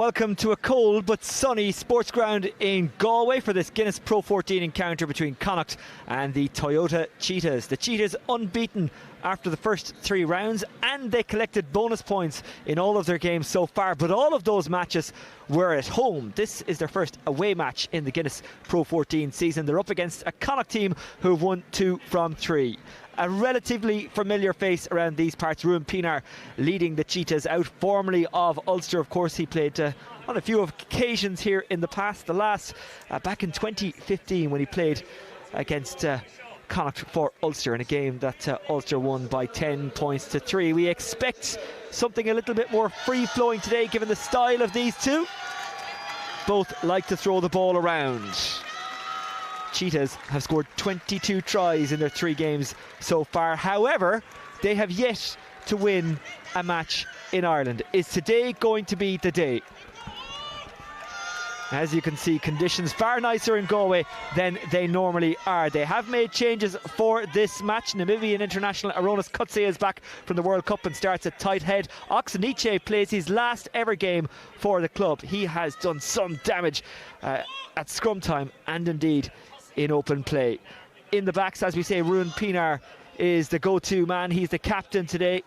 Welcome to a cold but sunny sports ground in Galway for this Guinness Pro 14 encounter between Connacht and the Toyota Cheetahs. The Cheetahs unbeaten after the first 3 rounds, and they collected bonus points in all of their games so far, but all of those matches were at home. This is their first away match in the Guinness Pro 14 season. They're up against a Connacht team who've won 2 from 3. A relatively familiar face around these parts, Ruan Pienaar leading the Cheetahs out, formerly of Ulster. Of course, he played on a few occasions here in the past, the last back in 2015 when he played against Connacht for Ulster in a game that Ulster won by 10 points to 3. We expect something a little bit more free-flowing today given the style of these two. Both like to throw the ball around. Cheetahs have scored 22 tries in their 3 games so far. However, they have yet to win a match in Ireland. Is today going to be the day? As you can see, conditions far nicer in Galway than they normally are. They have made changes for this match. Namibian international Aronis Kutse is back from the World Cup and starts at tight head. Oxenniche plays his last ever game for the club. He has done some damage at scrum time and indeed in open play. In the backs, as we say, Ruan Pienaar is the go-to man. He's the captain today,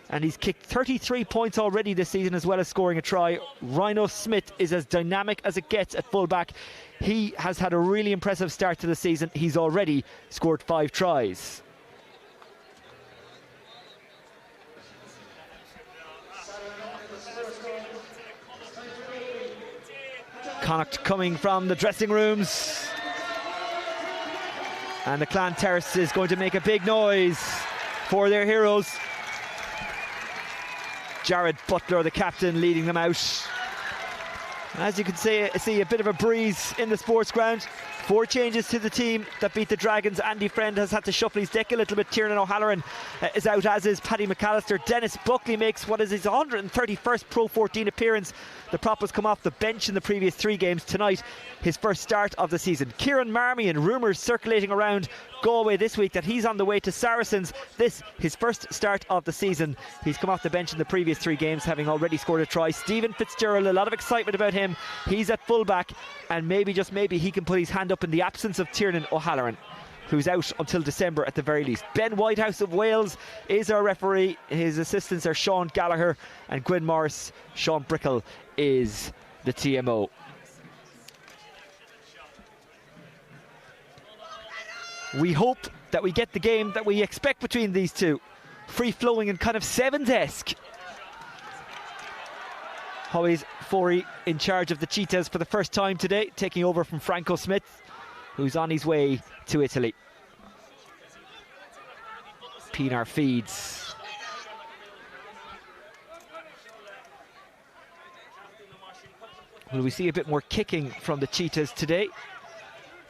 and he's kicked 33 points already this season, as well as scoring a try. Rhino Smith is as dynamic as it gets at fullback. He has had a really impressive start to the season. He's already scored 5 tries. Connacht coming from the dressing rooms, and the Clan Terrace is going to make a big noise for their heroes. Jared Butler, the captain, leading them out. As you can see a bit of a breeze in the sports ground. 4 changes to the team that beat the Dragons. Andy Friend has had to shuffle his deck a little bit. Tiernan O'Halloran is out, as is Paddy McAllister. Dennis Buckley makes what is his 131st Pro 14 appearance. The prop has come off the bench in the previous 3 games. Tonight, his first start of the season. Kieran Marmion, rumours circulating around Galway this week that he's on the way to Saracens. This, his first start of the season. He's come off the bench in the previous 3 games, having already scored a try. Stephen Fitzgerald, a lot of excitement about him. He's at fullback, and maybe, just maybe, he can put his hand up in the absence of Tiernan O'Halloran, who's out until December at the very least. Ben Whitehouse of Wales is our referee. His assistants are Sean Gallagher and Gwyn Morris. Sean Brickell is the TMO. We hope that we get the game that we expect between these two. Free-flowing and kind of Sevens-esque. Hoyes Forey in charge of the Cheetahs for the first time today, taking over from Franco Smith, who's on his way to Italy. Pienaar feeds. Will we see a bit more kicking from the Cheetahs today?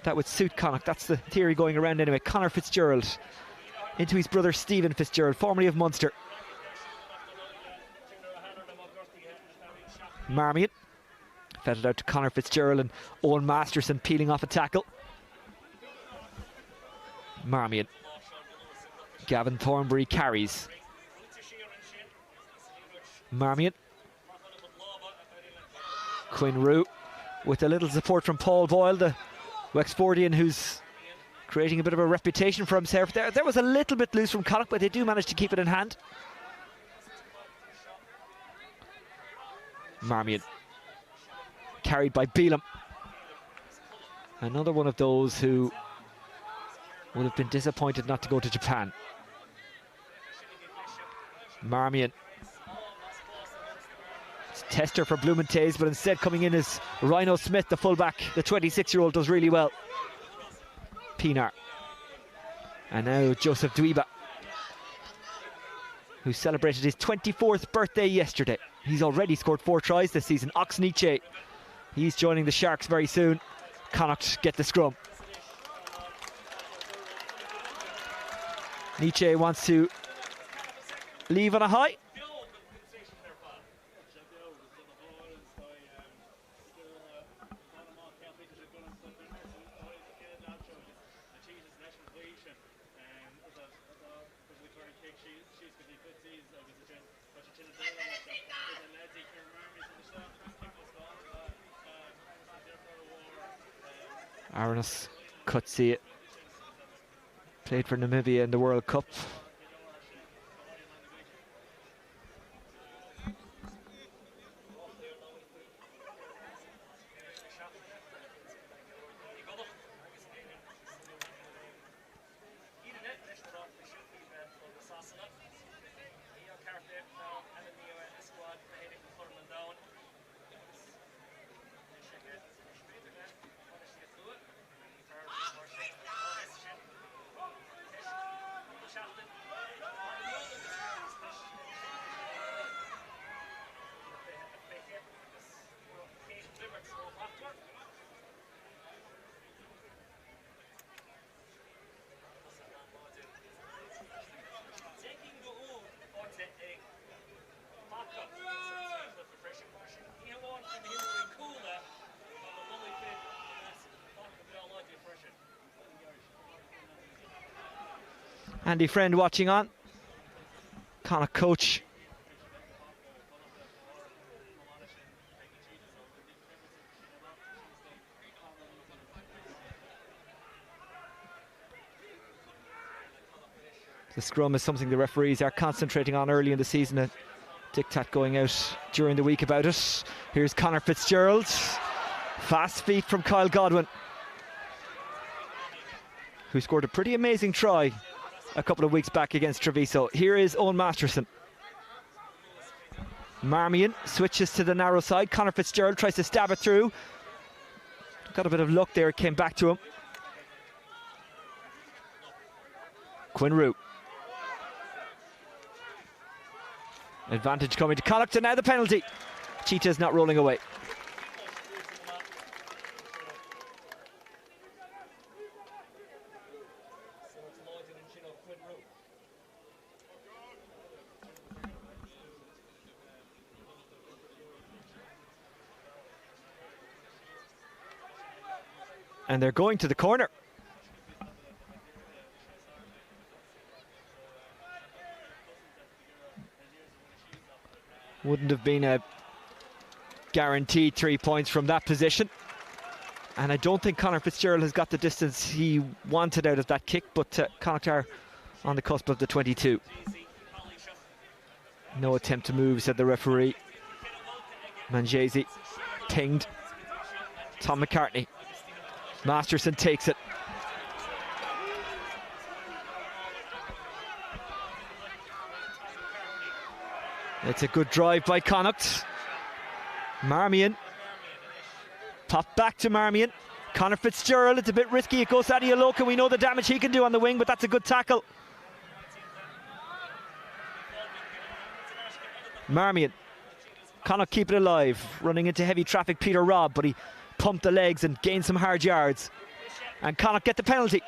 That would suit Connacht. That's the theory going around anyway. Conor Fitzgerald into his brother Stephen Fitzgerald, formerly of Munster. Marmion fed it out to Conor Fitzgerald, and Owen Masterson peeling off a tackle. Marmion. Gavin Thornbury carries. Marmion. Quinn Rue with a little support from Paul Boyle, the Wexfordian, who's creating a bit of a reputation for himself. There was a little bit loose from Connacht, but they do manage to keep it in hand. Marmion. Carried by Beelum. Another one of those who would have been disappointed not to go to Japan. Marmion. It's Tester for Blumenthal, but instead coming in is Rhino Smith, the fullback. The 26-year-old does really well. Pienaar. And now Joseph Dwiba, who celebrated his 24th birthday yesterday. He's already scored 4 tries this season. Oxenniche, he's joining the Sharks very soon. Connacht get the scrum. Nietzsche wants to leave on a high. Arnas Kutsi played for Namibia in the World Cup. Andy Friend watching on. Connacht coach. The scrum is something the referees are concentrating on early in the season. A diktat going out during the week about it. Here's Conor Fitzgerald. Fast feet from Kyle Godwin, who scored a pretty amazing try a couple of weeks back against Treviso. Here is Owen Masterson. Marmion switches to the narrow side. Conor Fitzgerald tries to stab it through. Got a bit of luck there, it came back to him. Quinn Root. Advantage coming to Connacht, and now the penalty. Cheetahs not rolling away. And they're going to the corner. Wouldn't have been a guaranteed 3 points from that position. And I don't think Conor Fitzgerald has got the distance he wanted out of that kick, but Connacht are on the cusp of the 22. No attempt to move, said the referee. Manjesi pinged. Tom McCartney. Masterson takes it. It's a good drive by Connacht. Marmion. Pop back to Marmion. Conor Fitzgerald, it's a bit risky. It goes to Adioloka. We know the damage he can do on the wing, but that's a good tackle. Marmion. Connacht keep it alive. Running into heavy traffic, Peter Robb, but he pumped the legs and gained some hard yards. And Connacht get the penalty.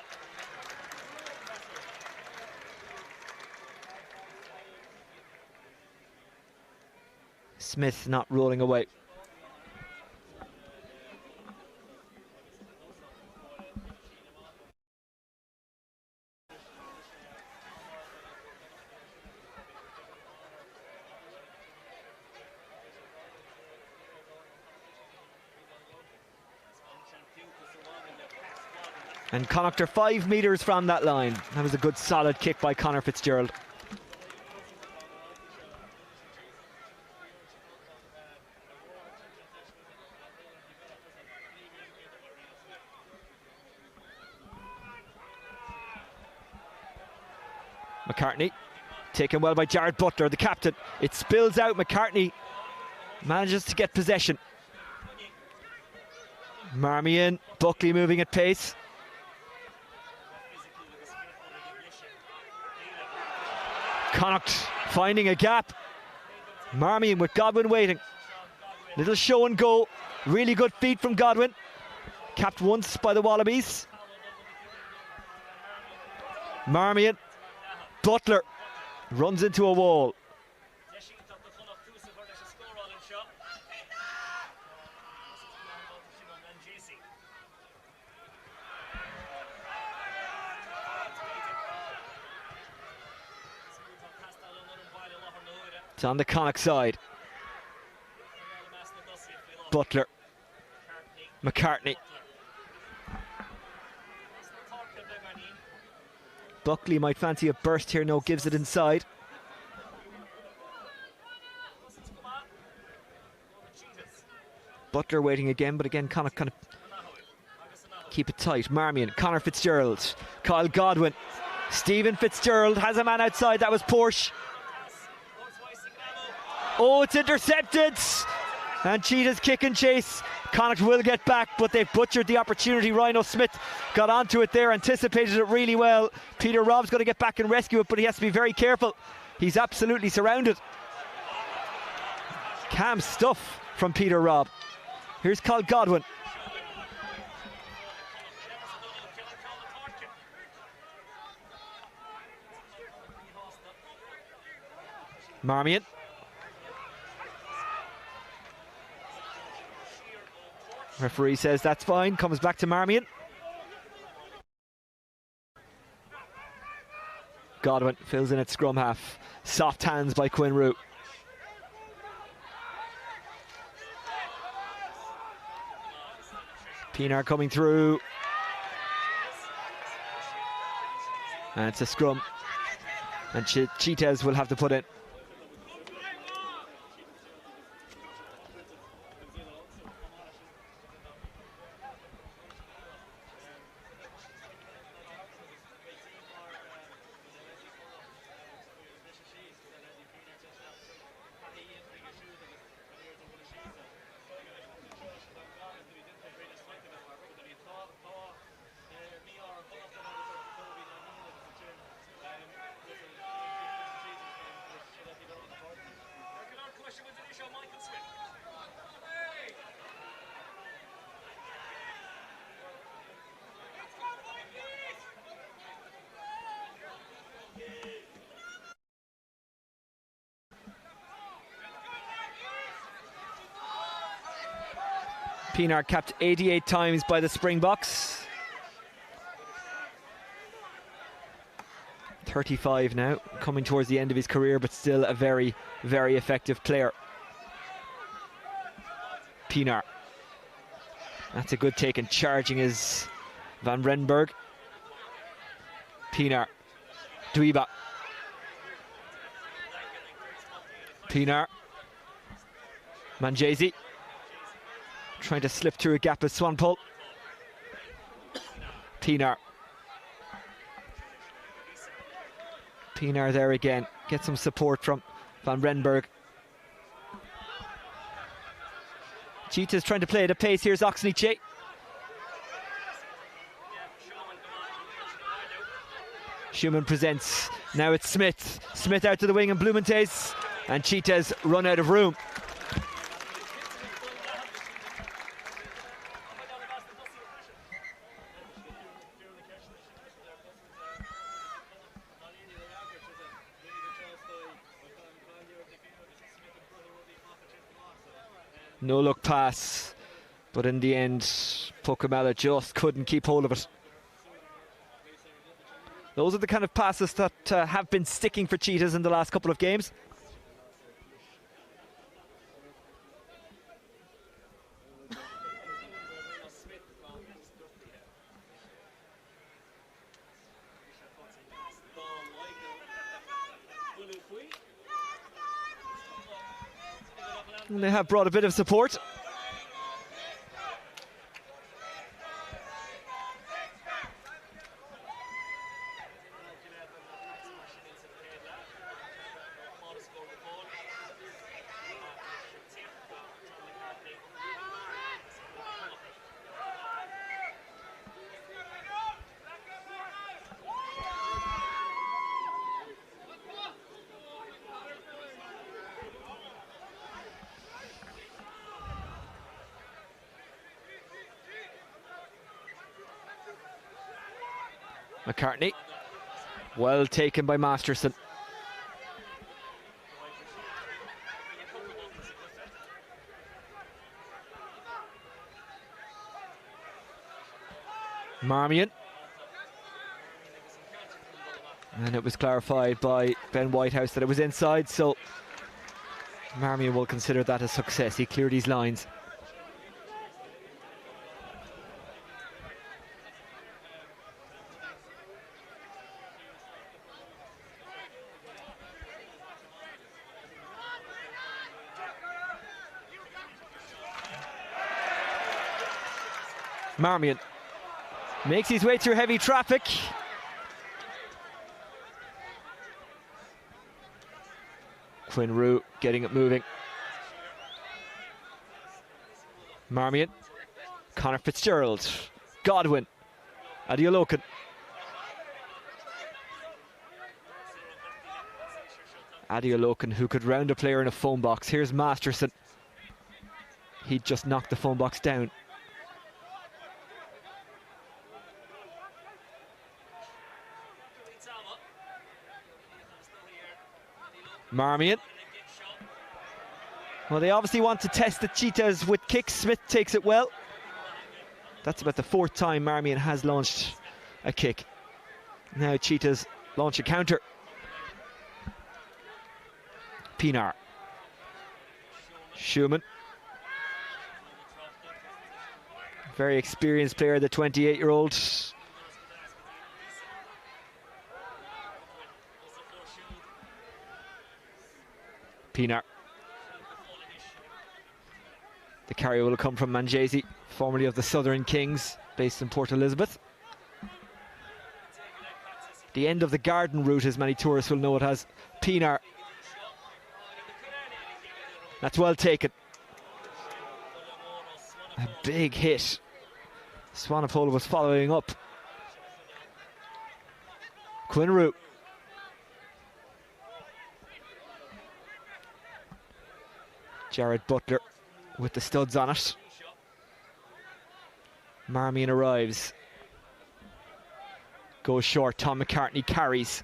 Smith not rolling away. And Connacht are 5 metres from that line. That was a good solid kick by Conor Fitzgerald. McCartney, taken well by Jared Butler, the captain. It spills out. McCartney manages to get possession. Marmion, Buckley moving at pace. Connacht finding a gap. Marmion with Godwin waiting. Little show and go. Really good feet from Godwin. Capped once by the Wallabies. Marmion. Butler runs into a wall. It's on the Connacht side. Butler. McCartney. Buckley might fancy a burst here. No, gives it inside. Butler waiting again, but again Connacht kind of keep it tight. Marmion, Conor Fitzgerald, Kyle Godwin, Stephen Fitzgerald has a man outside. That was Porsche. Oh, it's intercepted, and Cheetahs kick and chase. Connacht will get back, but they've butchered the opportunity. Rhino Smith got onto it there, anticipated it really well. Peter Robb's going to get back and rescue it, but he has to be very careful. He's absolutely surrounded. Calm stuff from Peter Robb. Here's Kyle Godwin. Marmion. Referee says that's fine, comes back to Marmion. Godwin fills in at scrum half. Soft hands by Quinn Root. Pienaar coming through. And it's a scrum. And Cheetahs will have to put it. Pienaar capped 88 times by the Springboks. 35 now, coming towards the end of his career, but still a very, very effective player. Pienaar. That's a good take, and charging is Van Renberg. Pienaar. Dweeba. Pienaar. Manjesi. Trying to slip through a gap as Swanpoel. Pienaar. Pienaar there again. Get some support from Van Renberg. Cheetahs trying to play at a pace. Here's Oxeney. Schumann presents. Now it's Smith. Smith out to the wing and Blumenthal. And Cheetahs run out of room. No look pass, but in the end Puckamella just couldn't keep hold of it. Those are the kind of passes that have been sticking for Cheetahs in the last couple of games. And they have brought a bit of support. McCartney, well taken by Masterson. Marmion. And it was clarified by Ben Whitehouse that it was inside, so Marmion will consider that a success. He cleared his lines. Marmion makes his way through heavy traffic. Quinn Roux getting it moving. Marmion, Conor Fitzgerald, Godwin, Adiolokan. Adiolokan, who could round a player in a phone box. Here's Masterson. He just knocked the phone box down. Marmion. Well, they obviously want to test the Cheetahs with kicks. Smith takes it well. That's about the 4th time Marmion has launched a kick. Now Cheetahs launch a counter. Pinar. Schumann. Very experienced player, the 28-year-old. Pinar. The carry will come from Manjesi, formerly of the Southern Kings, based in Port Elizabeth. The end of the garden route, as many tourists will know it as. Pinar. That's well taken. A big hit. Swanepoel was following up. Quinn Roux. Jared Butler with the studs on it. Marmion arrives. Goes short. Tom McCartney carries.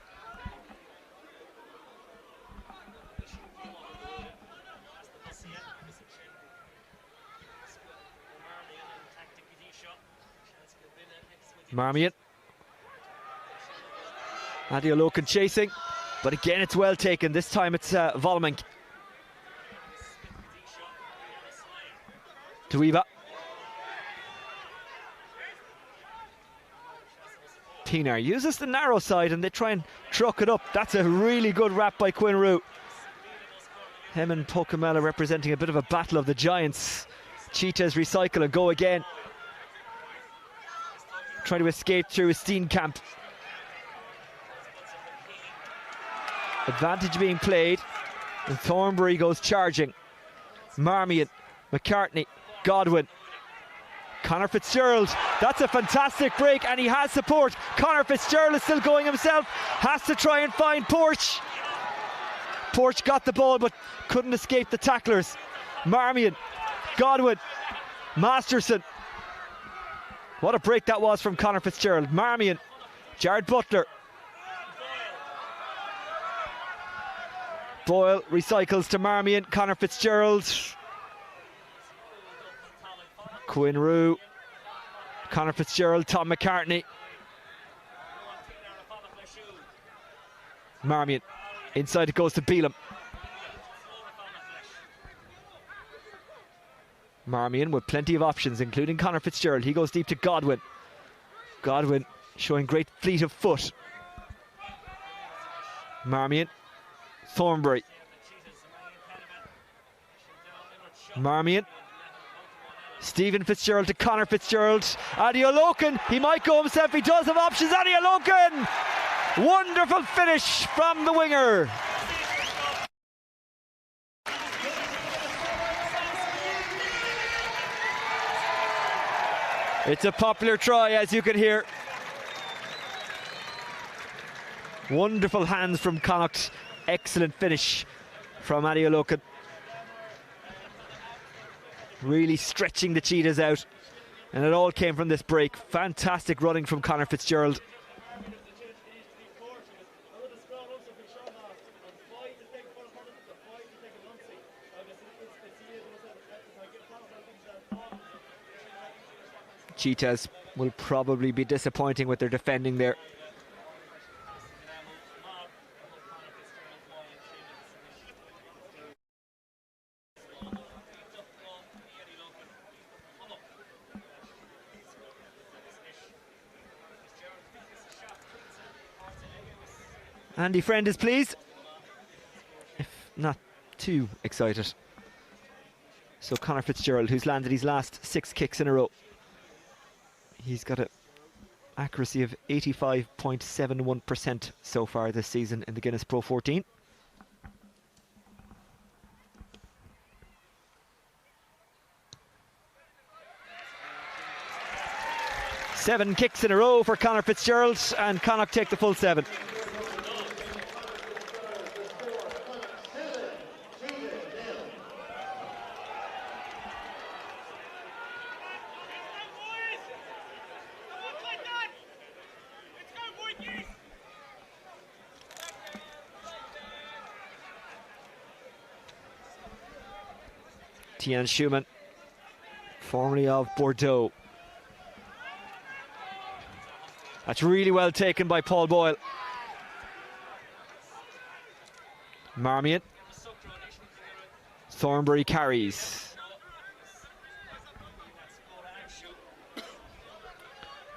Marmion. Adiolokan chasing, but again it's well taken. This time it's Volmenk. Tuiva. Pinar uses the narrow side and they try and truck it up. That's a really good wrap by Quinn Roux. Him and Pocamella representing a bit of a battle of the giants. Cheetahs recycle and go again. Trying to escape through Steenkamp. Advantage being played, and Thornbury goes charging. Marmion, McCartney, Godwin, Conor Fitzgerald. That's a fantastic break, and he has support. Conor Fitzgerald is still going himself, has to try and find Porch. Porch got the ball but couldn't escape the tacklers. Marmion, Godwin, Masterson. What a break that was from Conor Fitzgerald. Marmion, Jared Butler. Boyle recycles to Marmion, Conor Fitzgerald. Quinn Roux, Conor Fitzgerald, Tom McCartney. Marmion, inside it goes to Beelum. Marmion with plenty of options, including Conor Fitzgerald. He goes deep to Godwin. Godwin showing great fleet of foot. Marmion, Thornbury. Marmion. Stephen Fitzgerald to Conor Fitzgerald. Adiolokan, he might go himself, he does have options. Adiolokan! Wonderful finish from the winger. It's a popular try, as you can hear. Wonderful hands from Connacht. Excellent finish from Adiolokan. Really stretching the Cheetahs out. And it all came from this break. Fantastic running from Conor Fitzgerald. Cheetahs will probably be disappointing with their defending there. Andy Friend is pleased, if not too excited. So Conor Fitzgerald, who's landed his last 6 kicks in a row. He's got an accuracy of 85.71% so far this season in the Guinness Pro 14. Seven kicks in a row for Conor Fitzgerald, and Connacht take the full 7. Tian Schumann, formerly of Bordeaux. That's really well taken by Paul Boyle. Marmion. Thornbury carries.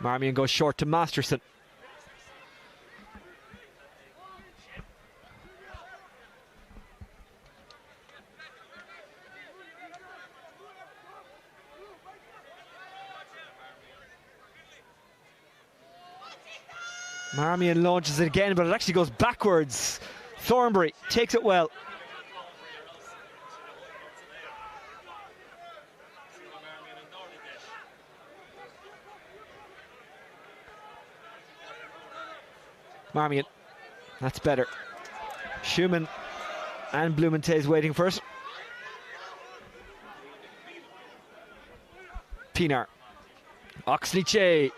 Marmion goes short to Masterson. Marmion launches it again, but it actually goes backwards. Thornbury takes it well. Marmion, that's better. Schumann and Blumenthal's waiting for it. Pinar. Oxley-Che.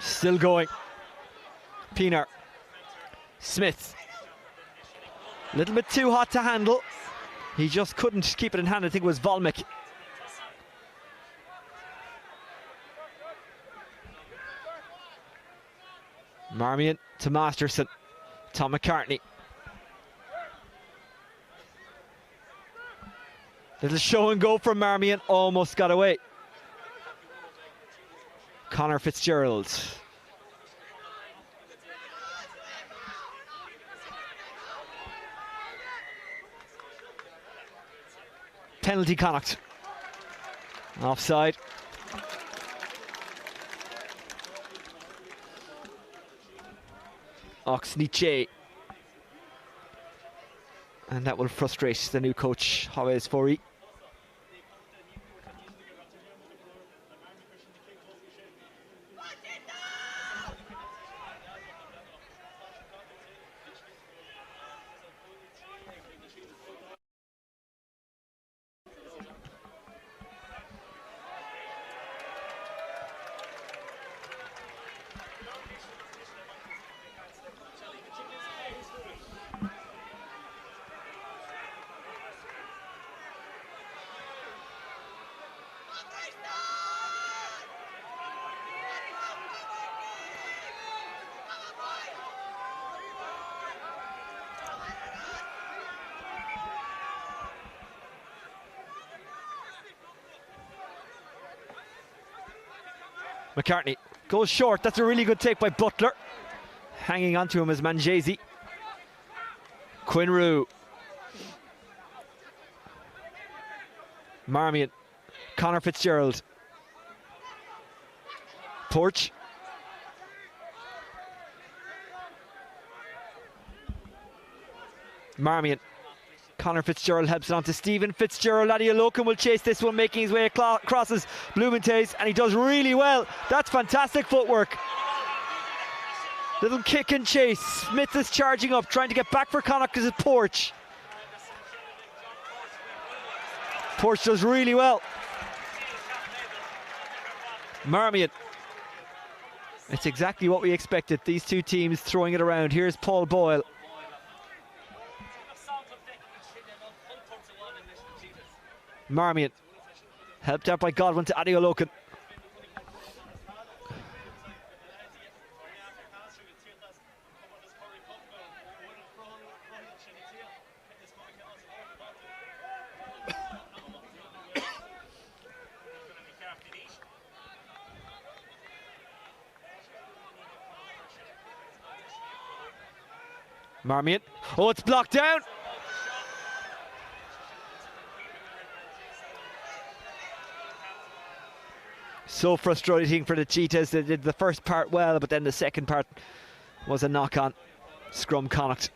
Still going. Pinar. Smith. A little bit too hot to handle. He just couldn't keep it in hand. I think it was Volmic. Marmion to Masterson. Tom McCartney. Little show and go from Marmion. Almost got away. Conor Fitzgerald. Penalty Connacht. Offside. Oxley-Che. And that will frustrate the new coach, Hawes Fori. McCartney goes short. That's a really good take by Butler. Hanging onto him is Manjesi. Quinrue. Marmion. Conor Fitzgerald. Porch. Marmion. Conor Fitzgerald helps it on to Stephen Fitzgerald. Adiolokan will chase this one, making his way crosses Blumenthal's, and he does really well. That's fantastic footwork. Little kick and chase. Smith is charging up, trying to get back for Connacht because it's Porch. Porch does really well. Marmion. It's exactly what we expected. These two teams throwing it around. Here's Paul Boyle. Marmion, helped out by Godwin to Adiolokan. Marmion, oh, it's blocked down. So frustrating for the Cheetahs. They did the first part well, but then the second part was a knock-on. Scrum Connacht.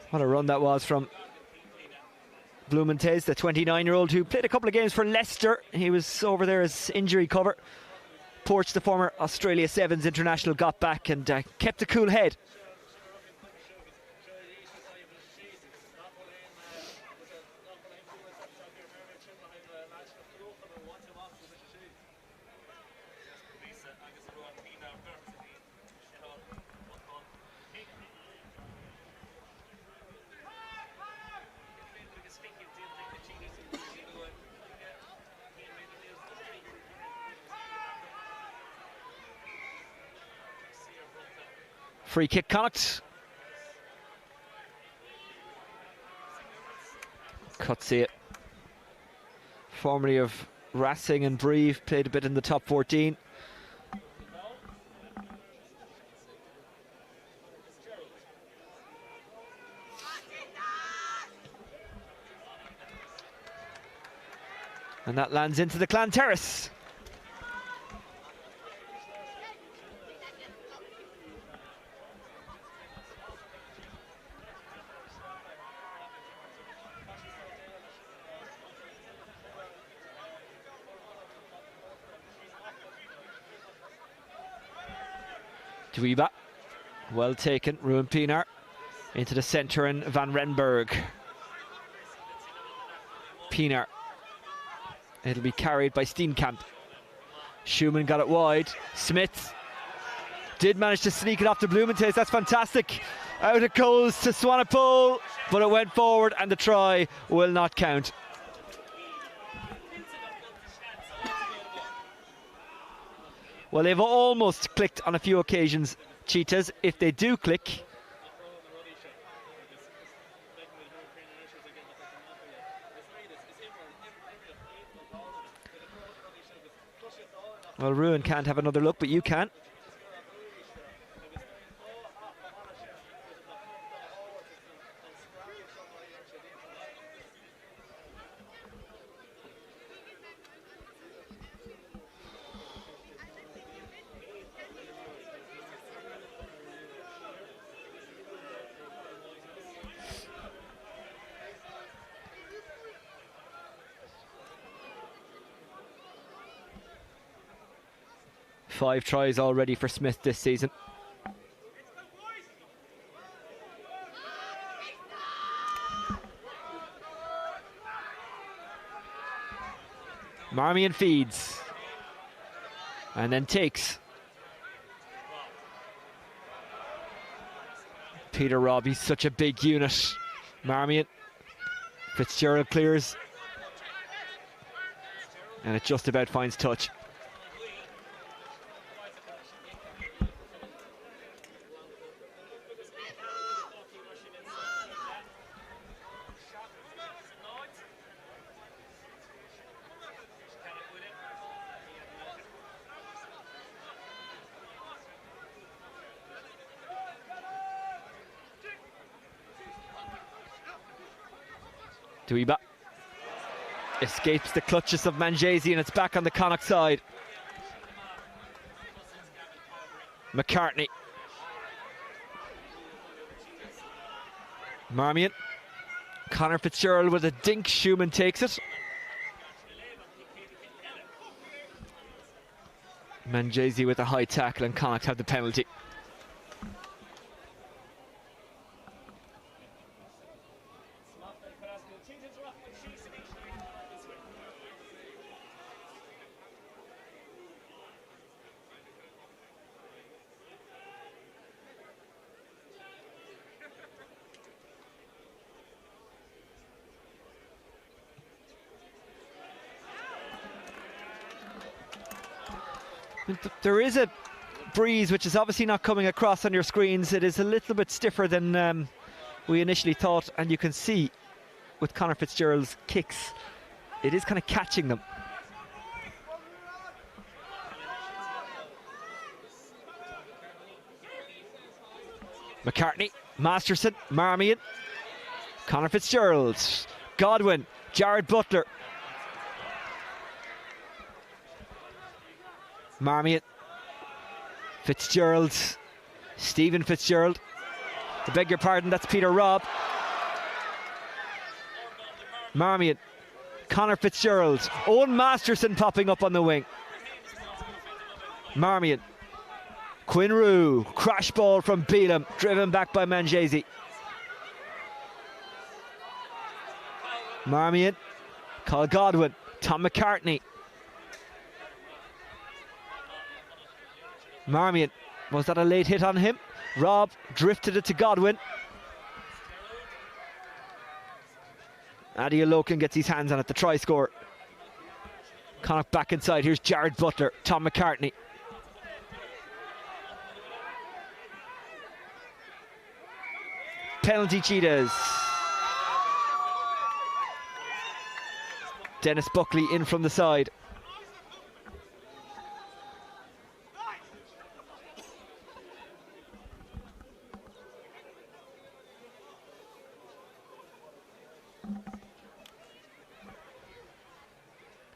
What a run that was from Blumenthal, the 29-year-old who played a couple of games for Leicester. He was over there as injury cover. Porch, the former Australia Sevens international, got back and kept a cool head. Free kick, Connacht. Cutsy it. Formerly of Racing and Brive, played a bit in the top 14. And that lands into the Clan Terrace. Dweeba, well taken. Ruben Pienaar into the centre and Van Renberg. Pienaar. It'll be carried by Steenkamp. Schumann got it wide. Smith did manage to sneak it off to Blumenthal. That's fantastic. Out it goes to Swanepoel, but it went forward and the try will not count. Well, they've almost clicked on a few occasions, Cheetahs. If they do click, well, Ruin can't have another look, but you can. Five tries already for Smith this season. Marmion feeds. And then takes. Peter Robb, he's such a big unit. Marmion. Fitzgerald clears. And it just about finds touch. Dweeba escapes the clutches of Manjesi and it's back on the Connacht side. McCartney. Marmion. Conor Fitzgerald with a dink. Schumann takes it. Manjesi with a high tackle and Connacht have the penalty. There is a breeze which is obviously not coming across on your screens. It is a little bit stiffer than we initially thought, and you can see with Conor Fitzgerald's kicks. It is kind of catching them. McCartney, Masterson, Marmion, Conor Fitzgerald, Godwin, Jared Butler. Marmion, Fitzgerald, Stephen Fitzgerald. I beg your pardon, that's Peter Robb. Marmion, Conor Fitzgerald, Owen Masterson popping up on the wing. Marmion, Quinn Rue, crash ball from Beelum, driven back by Manjesi. Marmion, Carl Godwin, Tom McCartney. Marmion, was that a late hit on him? Robb drifted it to Godwin. Adi Alokan gets his hands on it, the try score. Connacht back inside, here's Jared Butler, Tom McCartney. Penalty Cheetahs. Dennis Buckley in from the side.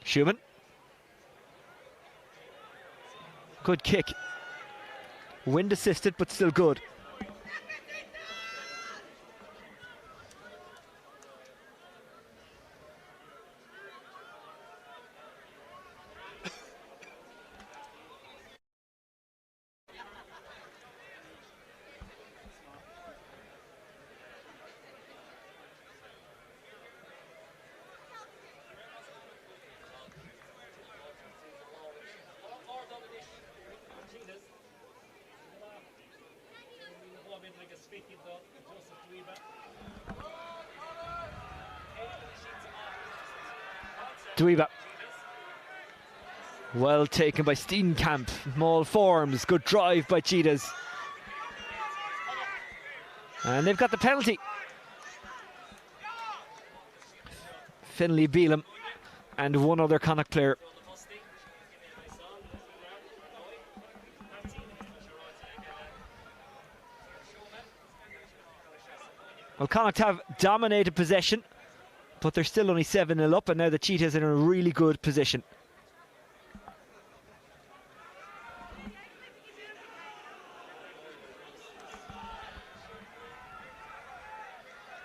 Schumann. Good kick. Wind assisted, but still good. Dweeba. Well taken by Steenkamp. Maul forms. Good drive by Cheetahs. And they've got the penalty. Finlay Beelum and one other Connacht player. Well, Connacht have dominated possession, but they're still only 7-0 up, and now the Cheetahs are in a really good position.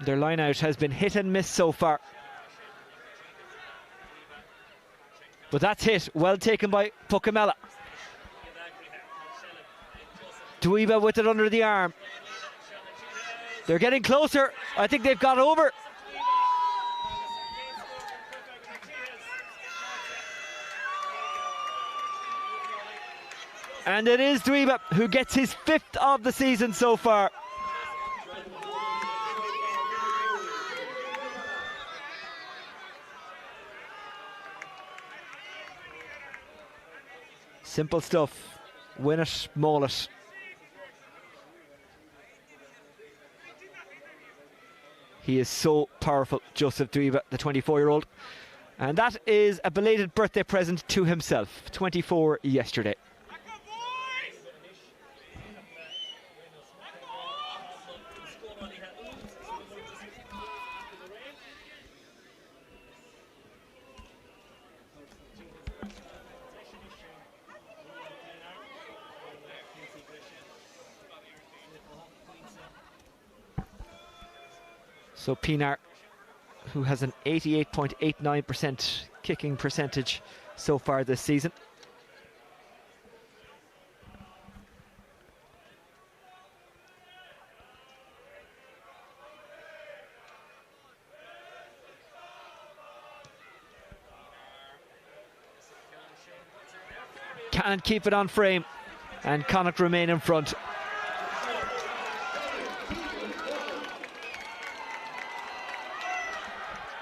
Their line out has been hit and miss so far. But that's hit, well taken by Puckamella. Dweeba with it under the arm. They're getting closer. I think they've got over. And it is Dweeba who gets his 5th of the season so far. Simple stuff. Win it, maul it. He is so powerful, Joseph Dweeba, the 24-year-old. And that is a belated birthday present to himself. 24 yesterday. So Pinar, who has an 88.89% kicking percentage so far this season. Can't keep it on frame, and Connacht remain in front.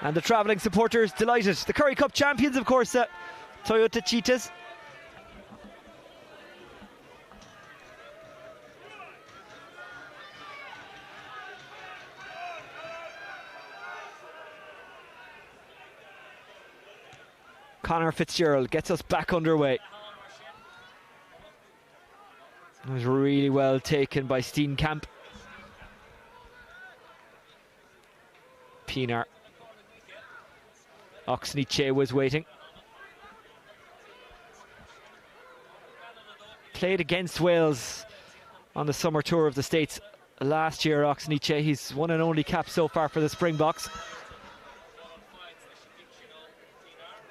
And the travelling supporters delighted. The Currie Cup champions, of course, Toyota Cheetahs. Conor Fitzgerald gets us back underway. It was really well taken by Steenkamp. Pienaar. Oxenniche was waiting. Played against Wales on the summer tour of the States last year, Oxenniche. He's won and only cap so far for the Springboks.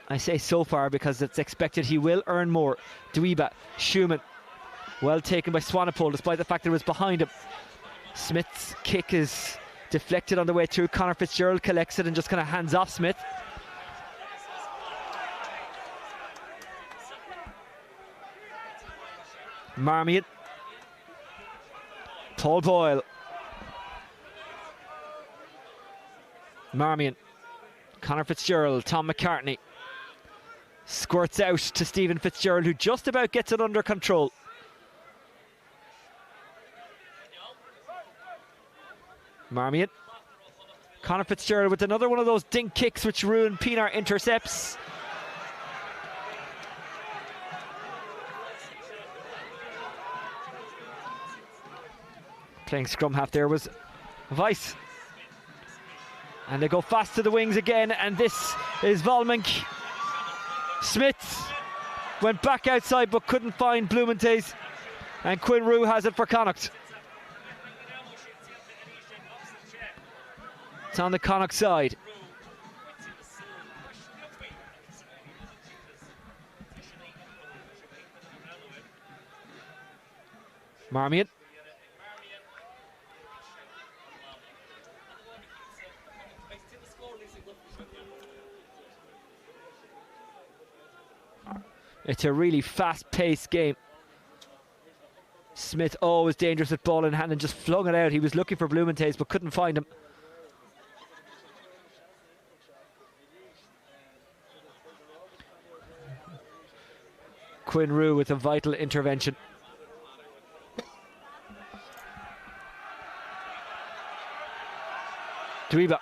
I say so far because it's expected he will earn more. Dweeba, Schumann, well taken by Swanepoel despite the fact that it was behind him. Smith's kick is deflected on the way through. Conor Fitzgerald collects it and just kind of hands off Smith. Marmion. Paul Boyle. Marmion. Conor Fitzgerald. Tom McCartney. Squirts out to Stephen Fitzgerald, who just about gets it under control. Marmion. Conor Fitzgerald with another one of those dink kicks which ruined Pienaar intercepts. Playing scrum half there was Weiss. And they go fast to the wings again, and this is Volmink. Smith went back outside but couldn't find Blumenthal, and Quinn Roux has it for Connacht. It's on the Connacht side. Marmion. It's a really fast-paced game. Smith always dangerous with ball in hand and just flung it out. He was looking for Blumenthal but couldn't find him. Quinn Roux with a vital intervention. Dweeba.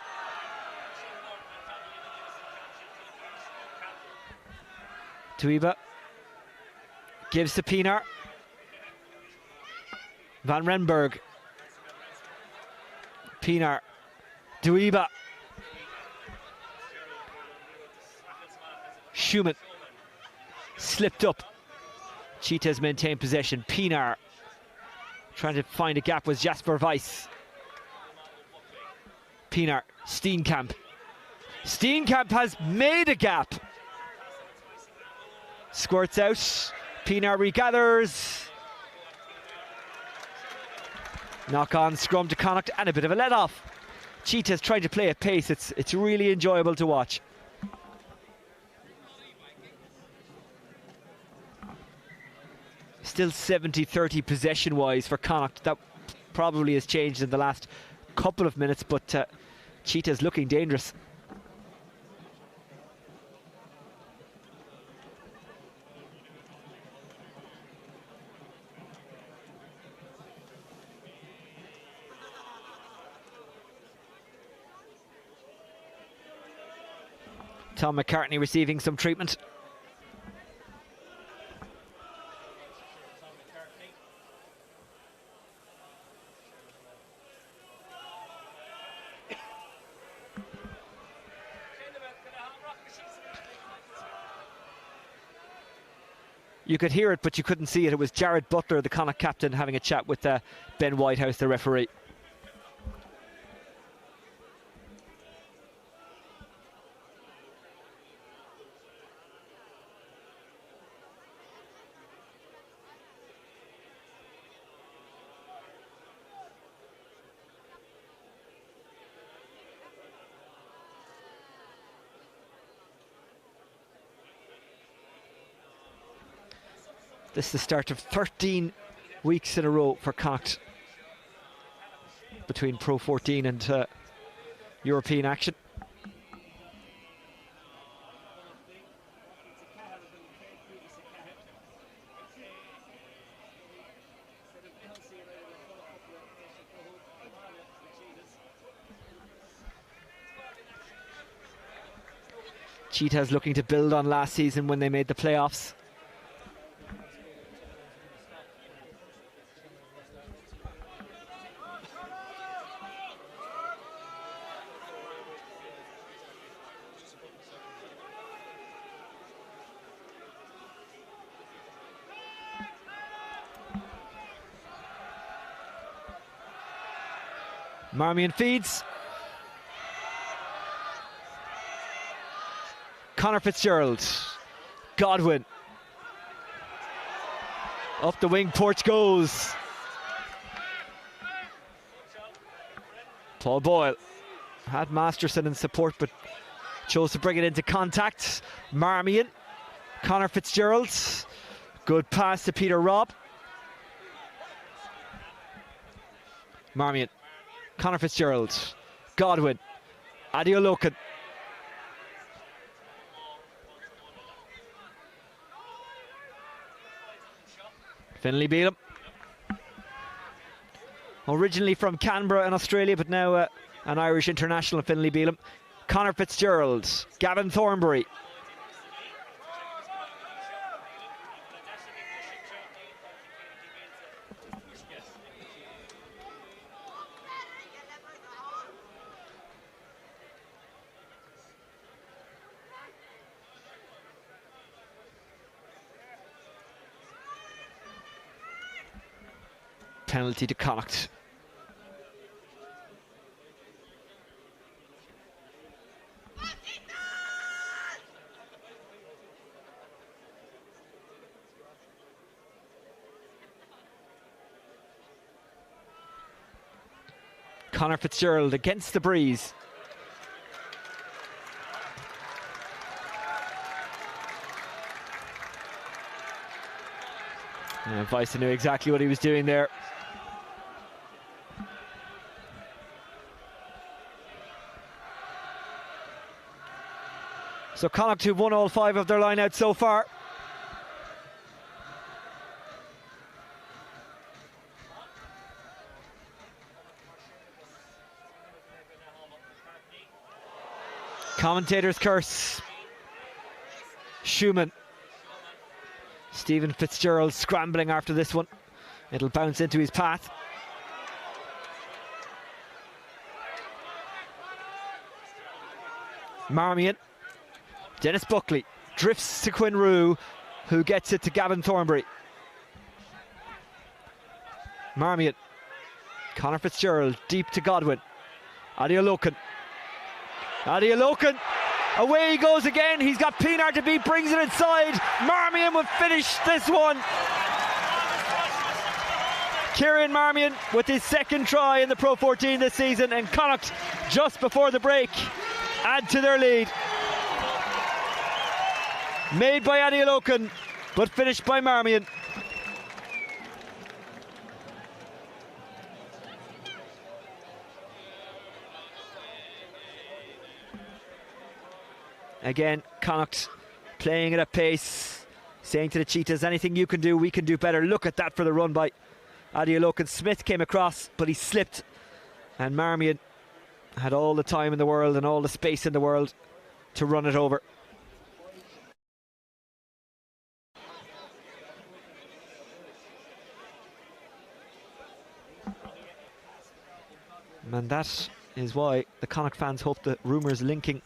Dweeba gives to Pienaar. Van Renberg. Pienaar. Dweeba. Schumann. Slipped up. Cheetahs maintain possession. Pienaar trying to find a gap was Jasper Weiss. Pienaar. Steenkamp. Steenkamp has made a gap. Squirts out. Pienaar regathers. Knock on scrum to Connacht and a bit of a let off. Cheetahs trying to play at pace. It's really enjoyable to watch. Still 70-30 possession wise for Connacht. That probably has changed in the last couple of minutes, but Cheetahs looking dangerous. Tom McCartney receiving some treatment. You could hear it, but you couldn't see it. It was Jared Butler, the Connacht captain, having a chat with Ben Whitehouse, the referee. This is the start of 13 weeks in a row for Connacht between Pro 14 and European action. Cheetahs looking to build on last season when they made the playoffs. Marmion feeds. Conor Fitzgerald. Godwin. Up the wing, Porch goes. Paul Boyle had Masterson in support, but chose to bring it into contact. Marmion. Conor Fitzgerald. Good pass to Peter Robb. Marmion. Conor Fitzgerald. Godwin. Adeoloken. Finlay Bealham. Originally from Canberra in Australia, but now an Irish international, Finlay Bealham. Conor Fitzgerald. Gavin Thornbury. Penalty to Connacht. Conor Fitzgerald against the breeze. Bison knew exactly what he was doing there. So Connacht, who've won all 5 of their line-outs so far. Commentator's curse. Schumann. Stephen Fitzgerald scrambling after this one. It'll bounce into his path. Marmion. Dennis Buckley drifts to Quinn Rue, who gets it to Gavin Thornbury. Marmion. Conor Fitzgerald deep to Godwin. Adeoloken. Adeoloken. Away he goes again. He's got Pienaar to beat, brings it inside. Marmion will finish this one. Kieran Marmion with his second try in the Pro 14 this season, and Connacht just before the break add to their lead. Made by Adeoloken, but finished by Marmion. Again, Connacht playing at a pace, saying to the Cheetahs, anything you can do, we can do better. Look at that for the run by Adeoloken. Smith came across, but he slipped, and Marmion had all the time in the world and all the space in the world to run it over. And that is why the Connacht fans hope that rumours linking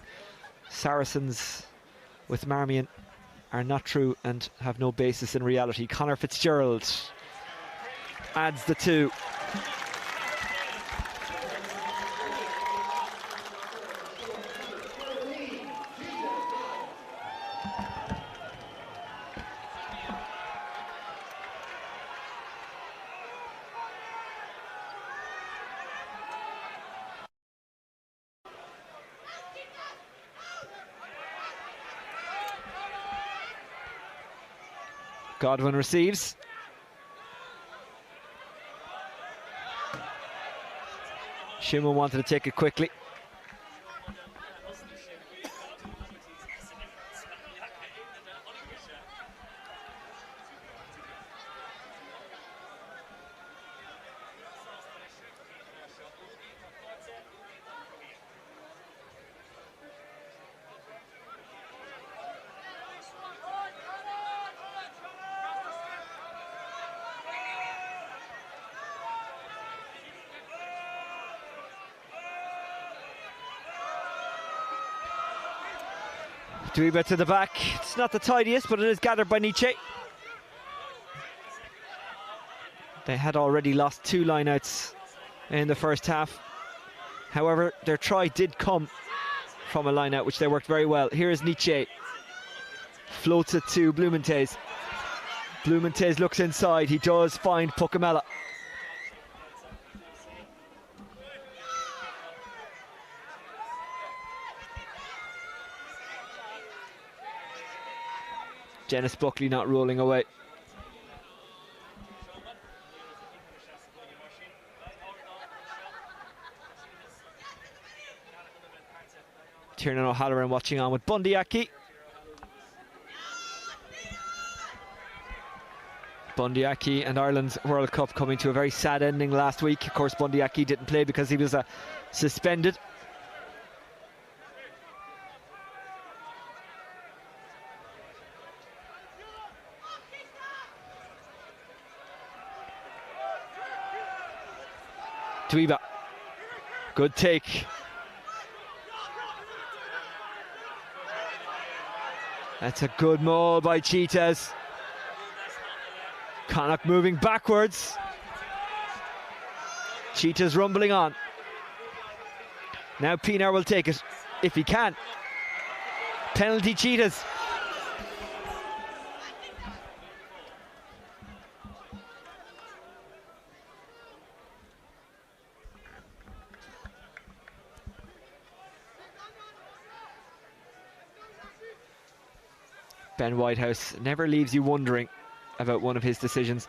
Saracens with Marmion are not true and have no basis in reality. Conor Fitzgerald adds the 2. Godwin receives. Schumann wanted to take it quickly. Dweeba to the back. It's not the tidiest, but it is gathered by Nietzsche. They had already lost 2 lineouts in the first half. However, their try did come from a lineout, which they worked very well. Here is Nietzsche. Floats it to Blumentez. Blumentez looks inside. He does find Pucamella. Dennis Buckley not rolling away. Tiernan O'Halloran watching on with Bundyaki. Bundyaki and Ireland's World Cup coming to a very sad ending last week. Of course, Bundyaki didn't play because he was suspended. Dweeba, good take. That's a good maul by Cheetahs. Connacht moving backwards. Cheetahs rumbling on. Now Pienaar will take it, if he can. Penalty Cheetahs. Ben Whitehouse never leaves you wondering about one of his decisions.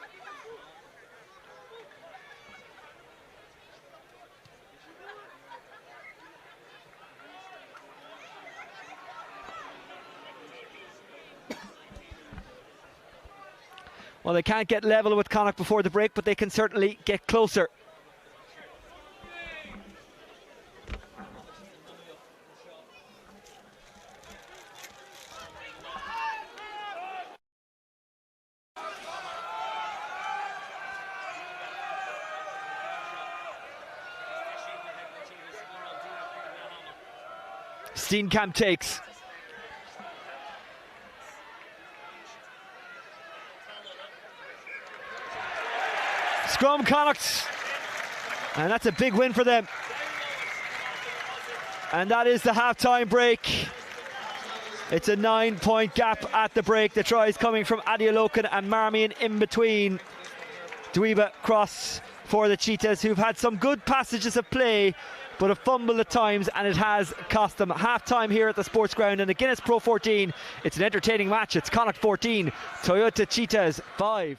Well, they can't get level with Connacht before the break, but they can certainly get closer. Steenkamp takes. Scrum Connacht. And that's a big win for them. And that is the half-time break. It's a 9-point gap at the break. The tries coming from Adiolokan and Marmion in between. Dweeba cross for the Cheetahs, who've had some good passages of play, but a fumble at times, and it has cost them. Half-time here at the sports ground in the Guinness Pro 14. It's an entertaining match. It's Connacht 14, Toyota Cheetahs 5.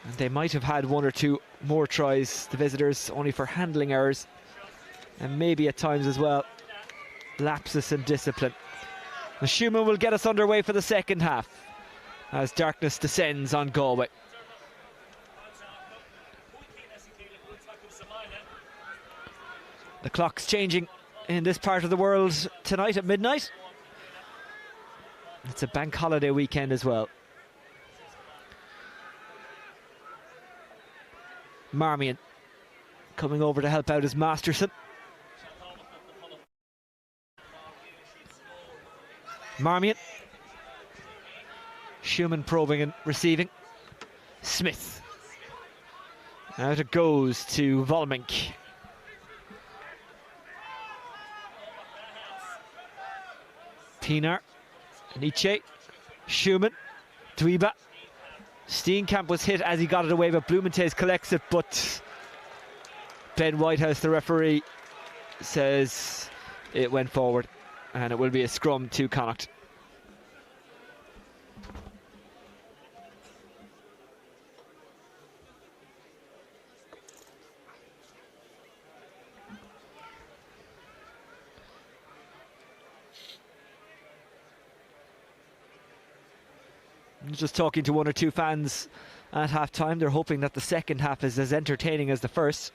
And they might have had one or two more tries, the visitors, only for handling errors. And maybe at times as well, lapses in discipline. The Schumann will get us underway for the second half as darkness descends on Galway. The clock's changing in this part of the world tonight at midnight. It's a bank holiday weekend as well. Marmion coming over to help out is Masterson. Marmion. Schumann probing and receiving. Smith. Out it goes to Volmink. Pienaar. Nietzsche. Schumann. Dweeba. Steenkamp was hit as he got it away, but Blumenthal collects it, but Ben Whitehouse, the referee, says it went forward and it will be a scrum to Connacht. Just talking to one or two fans at half-time, they're hoping that the second half is as entertaining as the first.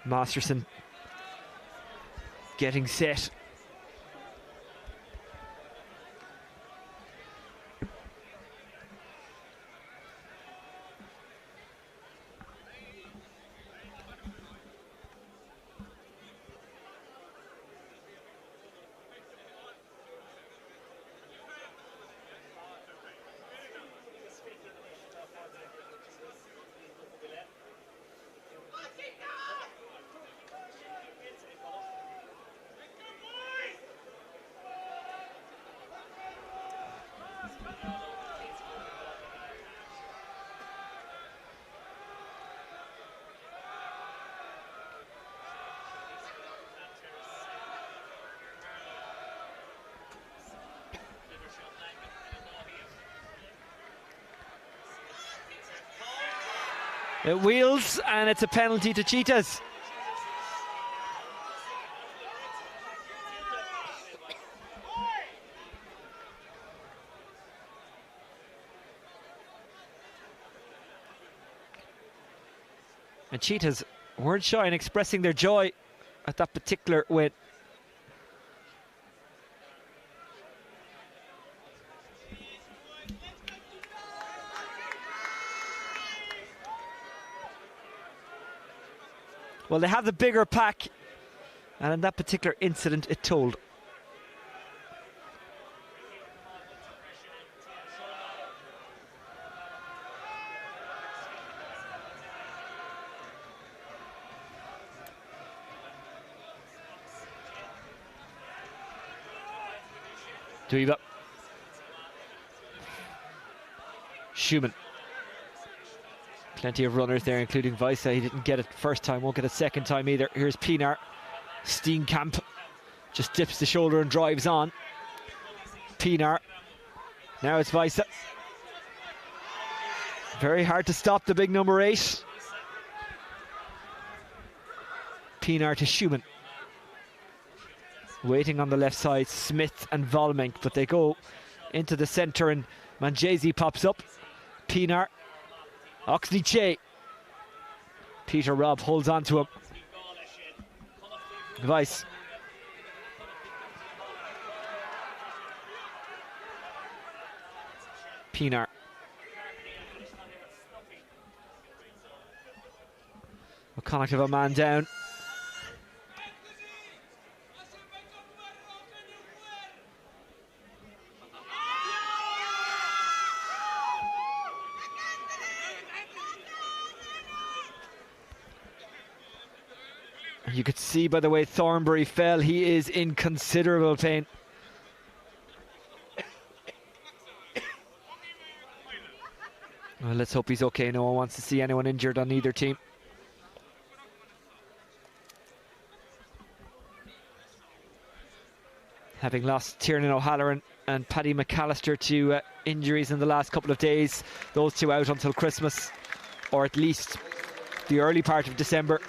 Masterson getting set. It wheels and it's a penalty to Cheetahs. And Cheetahs weren't shy in expressing their joy at that particular win. Well, they have the bigger pack, and in that particular incident, it told. Dweeba. Schumann. Plenty of runners there, including Weisse. He didn't get it first time, won't get it second time either. Here's Pienaar. Steenkamp just dips the shoulder and drives on. Pienaar. Now it's Weisse. Very hard to stop the big number 8. Pienaar to Schumann. Waiting on the left side, Smith and Volmink, but they go into the centre and Manjesi pops up. Pienaar. Oxley-Che. Peter Robb holds on to him. Weiss. Pienaar. Connacht have a man down. You could see by the way Thornbury fell, he is in considerable pain. Well, let's hope he's okay. No one wants to see anyone injured on either team. having lost Tiernan O'Halloran and Paddy McAllister to injuries in the last couple of days. Those two out until Christmas, or at least the early part of December.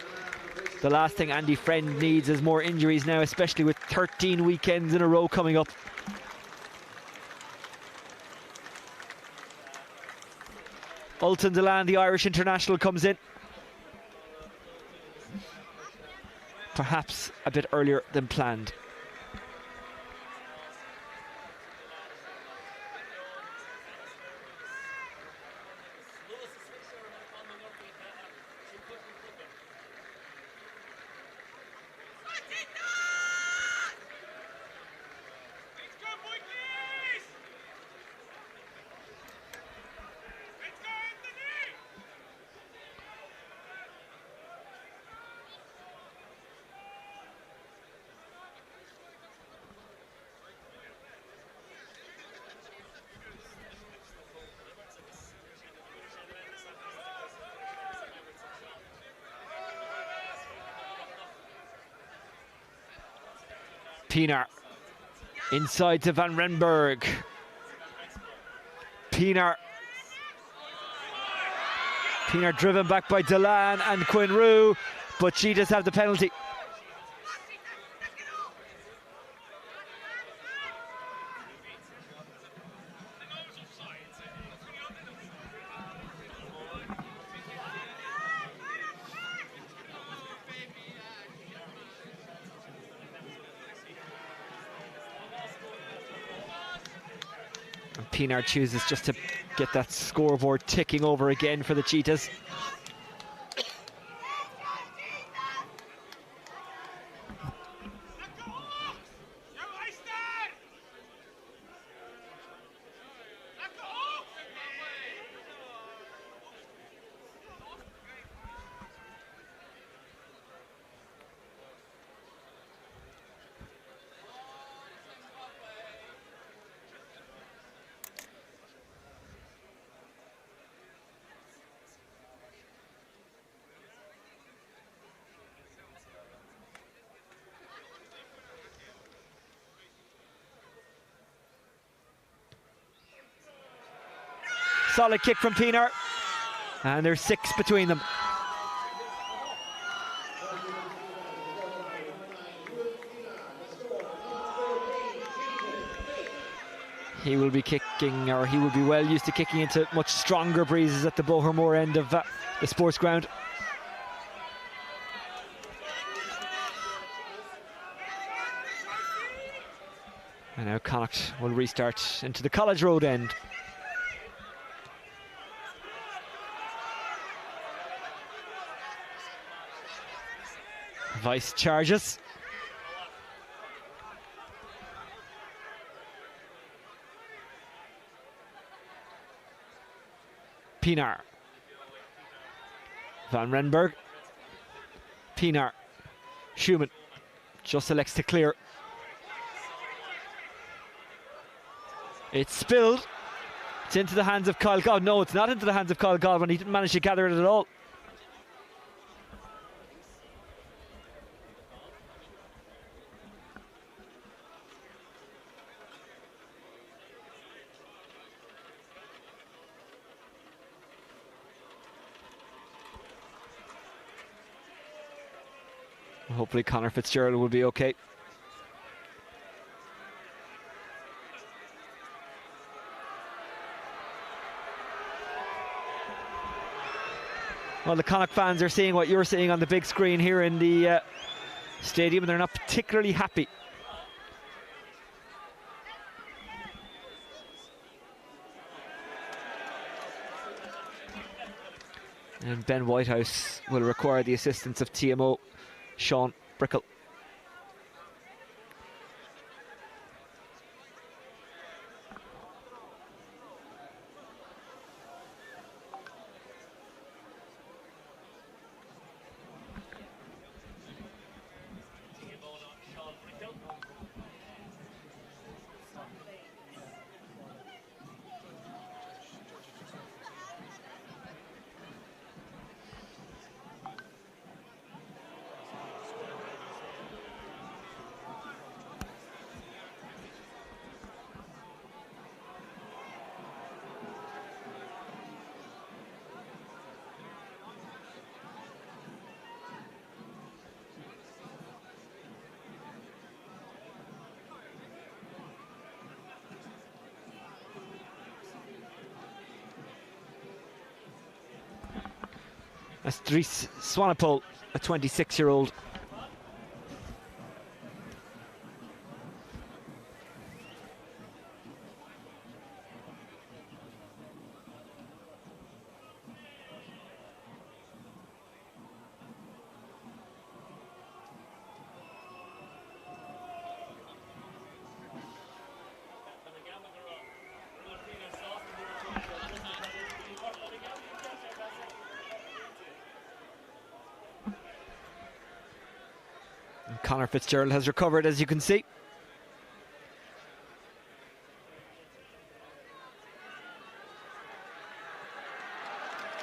The last thing Andy Friend needs is more injuries now, especially with 13 weekends in a row coming up. Ultan Delan, the Irish international, comes in. Perhaps a bit earlier than planned. Pienaar inside to Van Renberg. Pienaar driven back by Delan and Quinn-Roo, but Cheetahs have the penalty. Pienaar chooses just to get that scoreboard ticking over again for the Cheetahs. Solid kick from Pienaar, and there's 6 between them. He will be kicking, or he will be well used to kicking into much stronger breezes at the Bohermore end of the sports ground. And now Connacht will restart into the College Road end. Vice charges. Pienaar. Van Renberg. Pienaar. Schumann just elects to clear. It's spilled. It's into the hands of Kyle Godwin. No, it's not into the hands of Kyle Godwin. He didn't manage to gather it at all. Hopefully Conor Fitzgerald will be okay. Well, the Connacht fans are seeing what you're seeing on the big screen here in the stadium, and they're not particularly happy. And Ben Whitehouse will require the assistance of TMO Sean Brickell. That's Dries Swanepoel, a 26-year-old. Conor Fitzgerald has recovered, as you can see.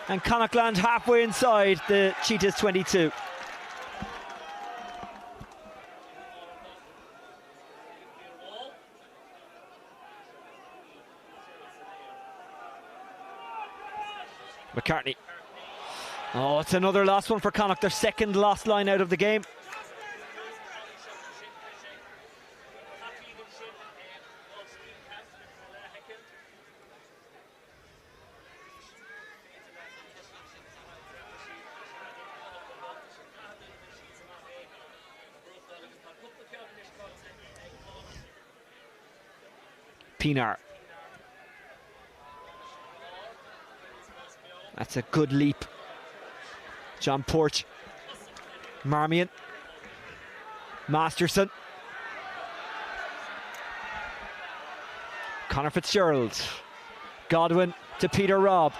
And Connacht land halfway inside the Cheetahs 22. McCartney. Oh, it's another last one for Connacht, their second last line out of the game. Pinar. That's a good leap. John Porch. Marmion. Masterson. Conor Fitzgerald. Godwin to Peter Robb.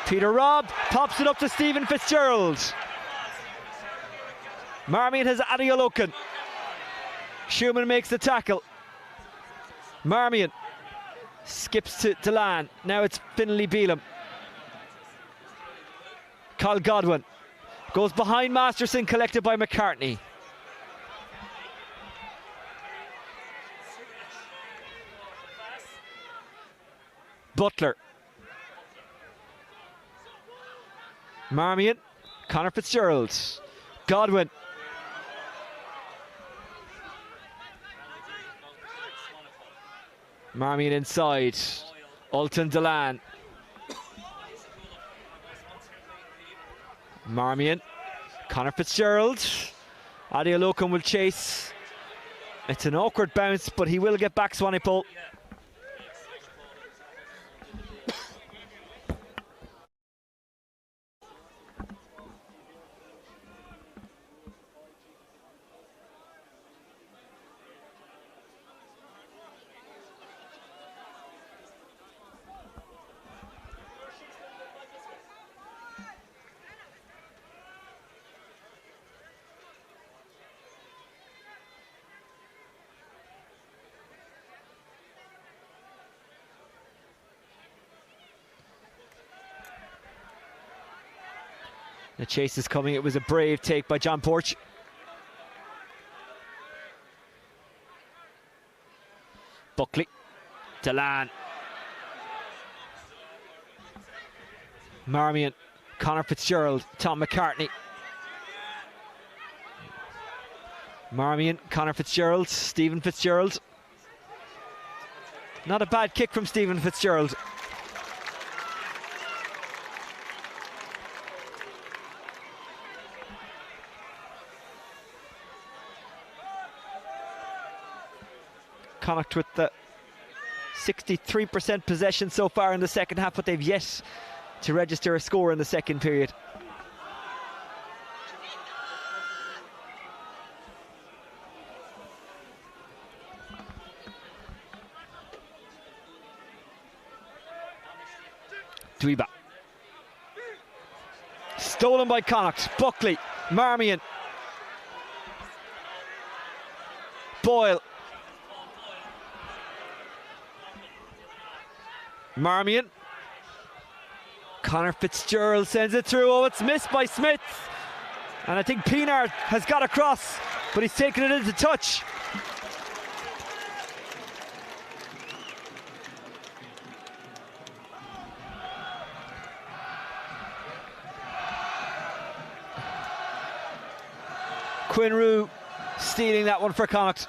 Peter Robb pops it up to Stephen Fitzgerald. Marmion has Adeoloken. Schumann makes the tackle. Marmion skips to Delan. Now it's Finlay Beelum. Kyle Godwin goes behind Masterson, collected by McCartney. Butler. Marmion. Conor Fitzgerald. Godwin. Marmion inside. Alton Delan. Marmion. Conor Fitzgerald. Adeoloken will chase. It's an awkward bounce, but he will get back Swanepoel. The chase is coming. It was a brave take by John Porch. Buckley. Delan. Marmion. Conor Fitzgerald. Tom McCartney. Marmion. Conor Fitzgerald. Stephen Fitzgerald. Not a bad kick from Stephen Fitzgerald. Connacht with the 63% possession so far in the second half, but they've yet to register a score in the second period. Dweeba. Stolen by Connacht. Buckley. Marmion. Boyle. Marmion. Conor Fitzgerald sends it through. Oh, it's missed by Smith. And I think Pinar has got across, but he's taken it into touch. Quinn stealing that one for Connacht.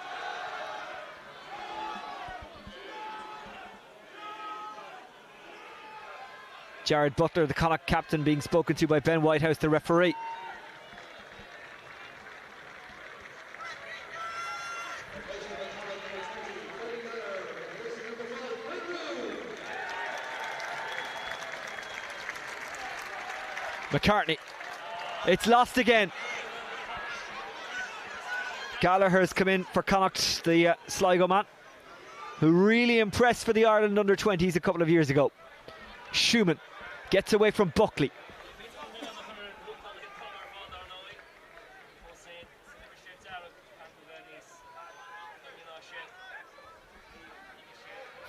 Jared Butler, the Connacht captain, being spoken to by Ben Whitehouse, the referee. McCartney, it's lost again. Gallagher's come in for Connacht, the Sligo man, who really impressed for the Ireland under-20s a couple of years ago. Schumann gets away from Buckley.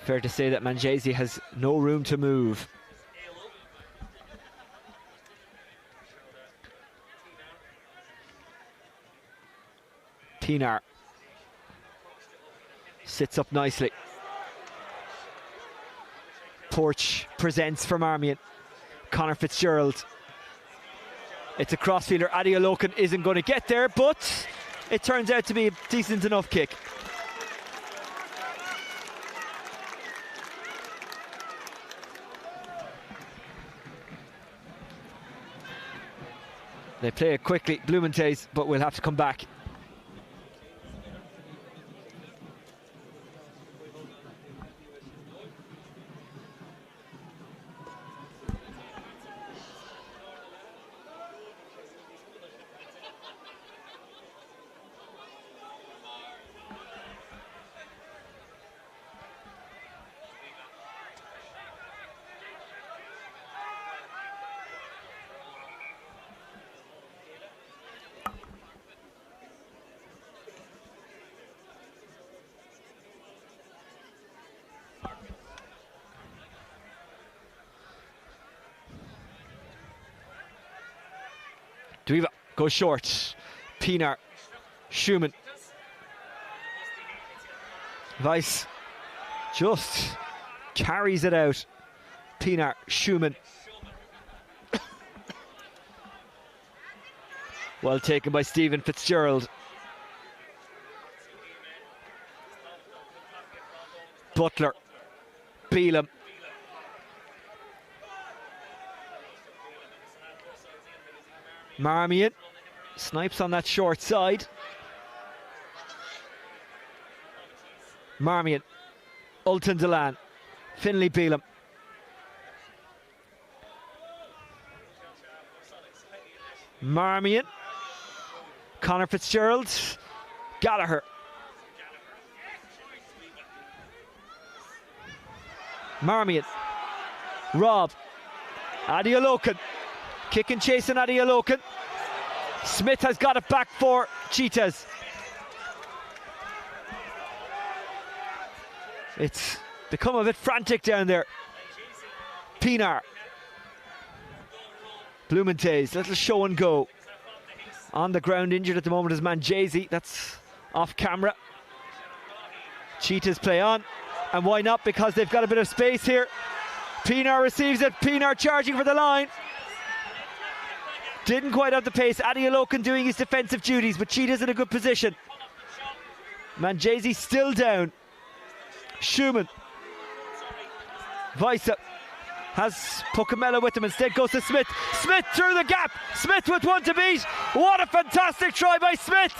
Fair to say that Manjesi has no room to move. Pienaar sits up nicely. Porch presents for Marmion. Conor Fitzgerald. It's a crossfielder. Adi Olokin isn't going to get there, but it turns out to be a decent enough kick. They play it quickly, Blumenthal, but we'll have to come back. Duiva goes short. Pienaar, Schumann. Weiss just carries it out. Pienaar, Schumann. Well taken by Stephen Fitzgerald. Butler, Beelum. Marmion snipes on that short side. Marmion, Ultan Delan, Finlay Beelum. Marmion, Conor Fitzgerald, Gallagher. Marmion, Rob, Adi Olokin. Kick and chase on Adi Olokin. Smith has got it back for Cheetahs. It's become a bit frantic down there. Pienaar. Blumenthal, little show and go. On the ground, injured at the moment is Manjesi. That's off camera. Cheetahs play on. And why not? Because they've got a bit of space here. Pienaar receives it. Pienaar charging for the line. Didn't quite have the pace. Adi Olokin doing his defensive duties, but Cheetahs in a good position. Manjesi still down. Schumann. Weissa has Pucamella with him. Instead goes to Smith. Smith through the gap. Smith with one to beat. What a fantastic try by Smith.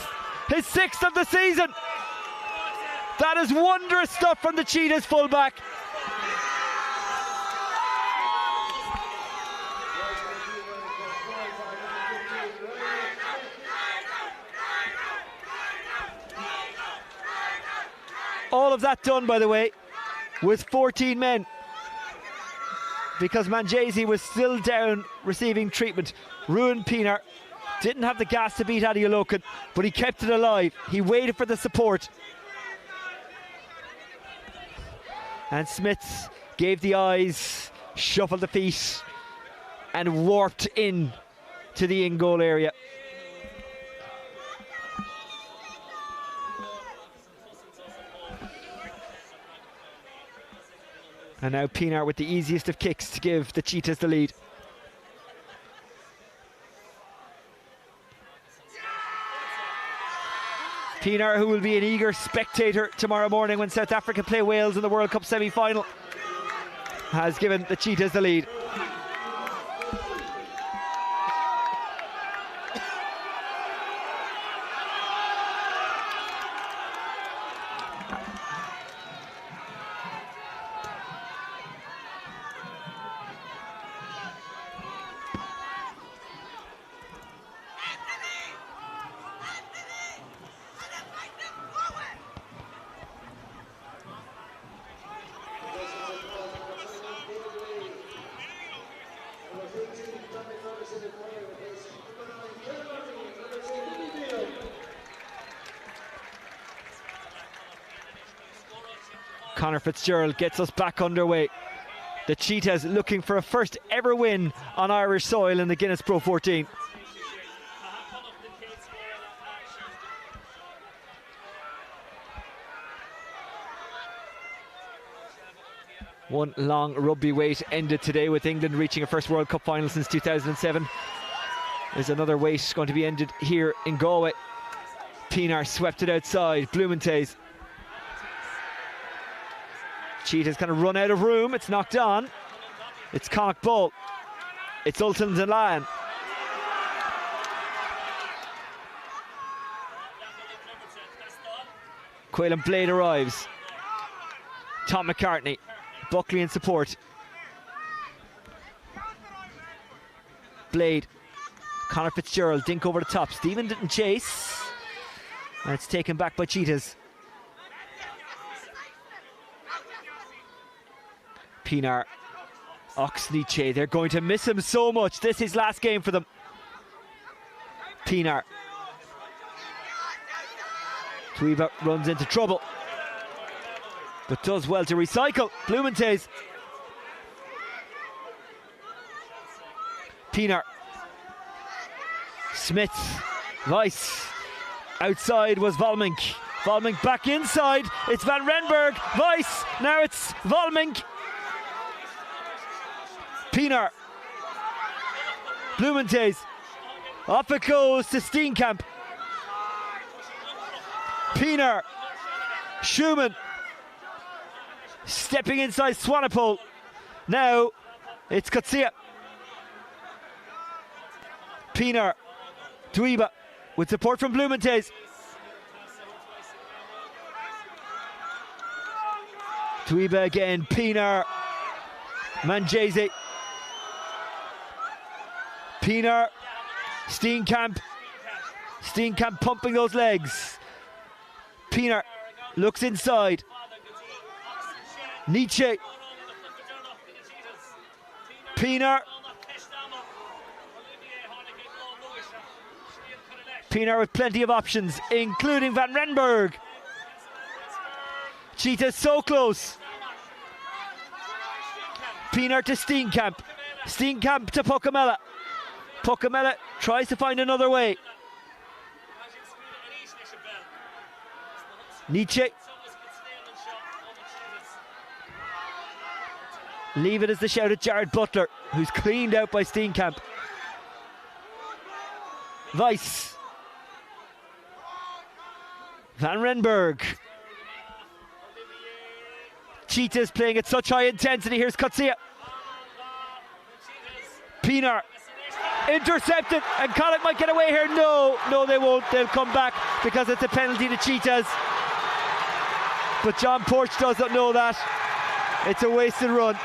His 6th of the season. That is wondrous stuff from the Cheetahs fullback. All of that done, by the way, with 14 men, because Manjesi was still down receiving treatment. Ruined Pienaar. Didn't have the gas to beat Adi Olokin, but he kept it alive. He waited for the support. And Smith gave the eyes, shuffled the feet, and warped in to the in-goal area. And now Pienaar with the easiest of kicks to give the Cheetahs the lead. Pienaar, who will be an eager spectator tomorrow morning when South Africa play Wales in the World Cup semi-final, has given the Cheetahs the lead. Conor Fitzgerald gets us back underway. The Cheetahs looking for a first ever win on Irish soil in the Guinness Pro 14. One long rugby wait ended today with England reaching a first World Cup final since 2007. There's another wait going to be ended here in Galway. Pienaar swept it outside. Blumenthal. Cheetahs kind of run out of room. It's knocked on. It's Connacht ball. It's Ultons and Lyon. Quaylen Blade arrives. Tom McCartney. Buckley in support. Blade. Conor Fitzgerald. Dink over the top. Stephen didn't chase. And it's taken back by Cheetahs. Pienaar. Oxniche. They're going to miss him so much. This is last game for them. Pienaar. Tuiva runs into trouble, but does well to recycle. Blumenthal. Pienaar. Smith. Weiss. Outside was Volmink. Volmink back inside. It's Van Renberg. Weiss. Now it's Volmink. Pienaar. Blumenthal. Off it goes to Steenkamp. Pienaar. Schumann. Stepping inside Swanepoel. Now it's Kotsia. Pienaar. Tuiva with support from Blumenthal. Tuiva again. Pienaar. Manjese. Pienaar. Steenkamp. Steenkamp pumping those legs. Pienaar looks inside. Nietzsche. Pienaar. Pienaar with plenty of options, including Van Renberg. Cheetahs so close. Pienaar to Steenkamp. Steenkamp to Pocamella. Pocamella tries to find another way. Nietzsche. Leave it as the shout at Jared Butler, who's cleaned out by Steenkamp. Weiss. Van Renberg. Cheetahs playing at such high intensity. Here's Kotsia. Pienaar. Intercepted, and Connacht might get away here. No, they won't. They'll come back because it's a penalty to Cheetahs. But John Porch doesn't know that. It's a wasted run.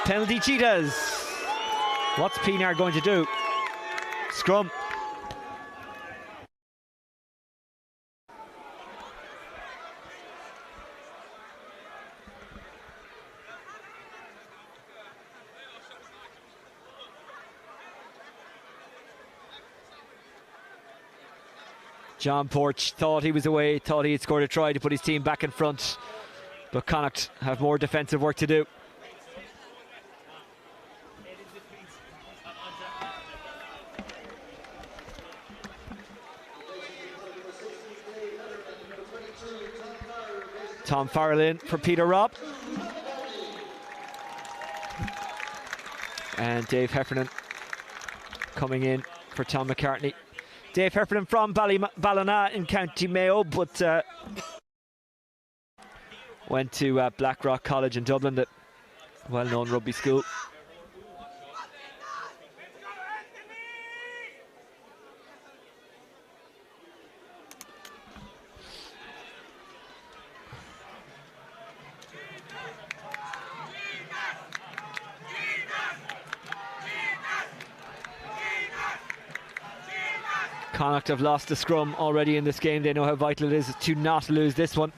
Penalty Cheetahs. What's Pienaar going to do? Scrum. John Porch thought he was away, thought he had scored a try to put his team back in front, but Connacht have more defensive work to do. Tom Farrell in for Peter Robb. And Dave Heffernan coming in for Tom McCartney. Dave Heffernan from Ballina in County Mayo, but went to Blackrock College in Dublin, the well-known rugby school. Connacht have lost the scrum already in this game. They know how vital it is to not lose this one.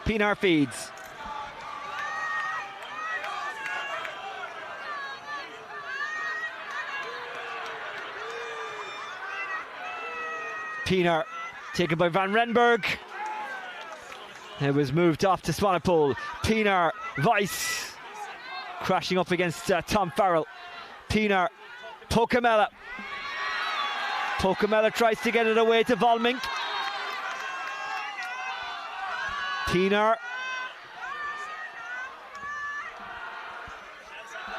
Pienaar feeds. Pienaar taken by Van Renberg. It was moved off to Swanepoel. Pienaar, Weiss crashing up against Tom Farrell. Pienaar, Pokamela. Pokamela tries to get it away to Volmink. Pienaar.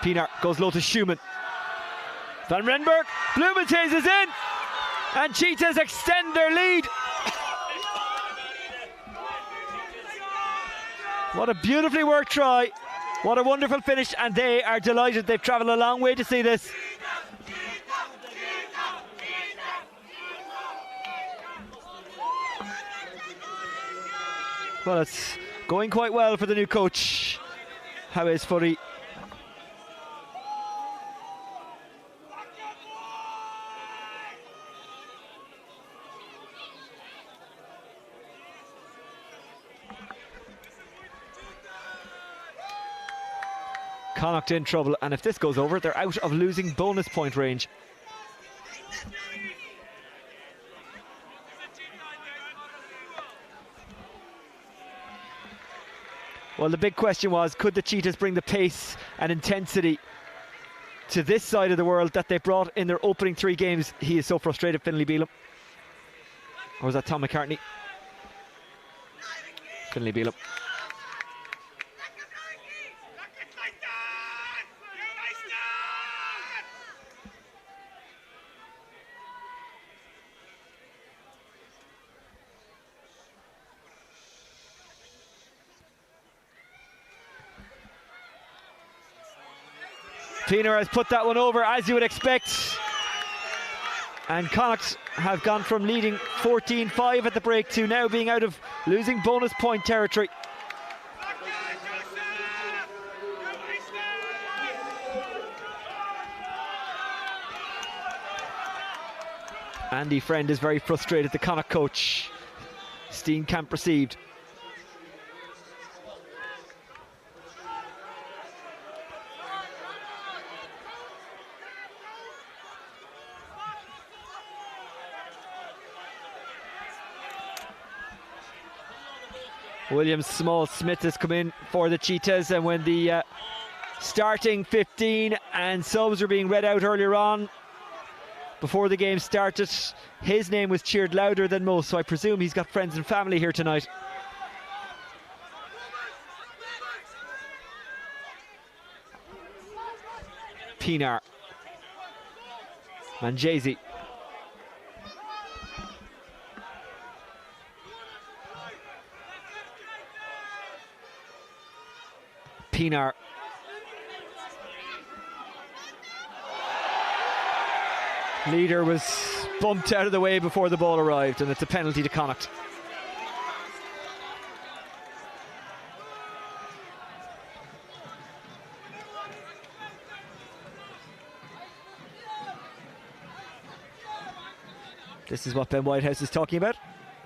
Pienaar goes low to Schumann. Van Renberg. Blumenthal is in. And Cheetahs extend their lead. What a beautifully worked try. What a wonderful finish. And they are delighted. They've travelled a long way to see this. Well, it's going quite well for the new coach. How is Furry? Connacht in trouble, and if this goes over, they're out of losing bonus point range. Well, the big question was, could the Cheetahs bring the pace and intensity to this side of the world that they brought in their opening 3 games? He is so frustrated, Finlay Bealham. Or was that Tom McCartney? Finlay Bealham. Pienaar has put that one over, as you would expect. And Connacht have gone from leading 14-5 at the break to now being out of losing bonus point territory. Andy Friend is very frustrated, the Connacht coach. Steenkamp received. William Small-Smith has come in for the Cheetahs, and when the starting 15 and subs were being read out earlier on before the game started, his name was cheered louder than most, so I presume he's got friends and family here tonight. Pienaar. Manjesi. Pienaar. Leader was bumped out of the way before the ball arrived, and it's a penalty to Connacht. This is what Ben Whitehouse is talking about.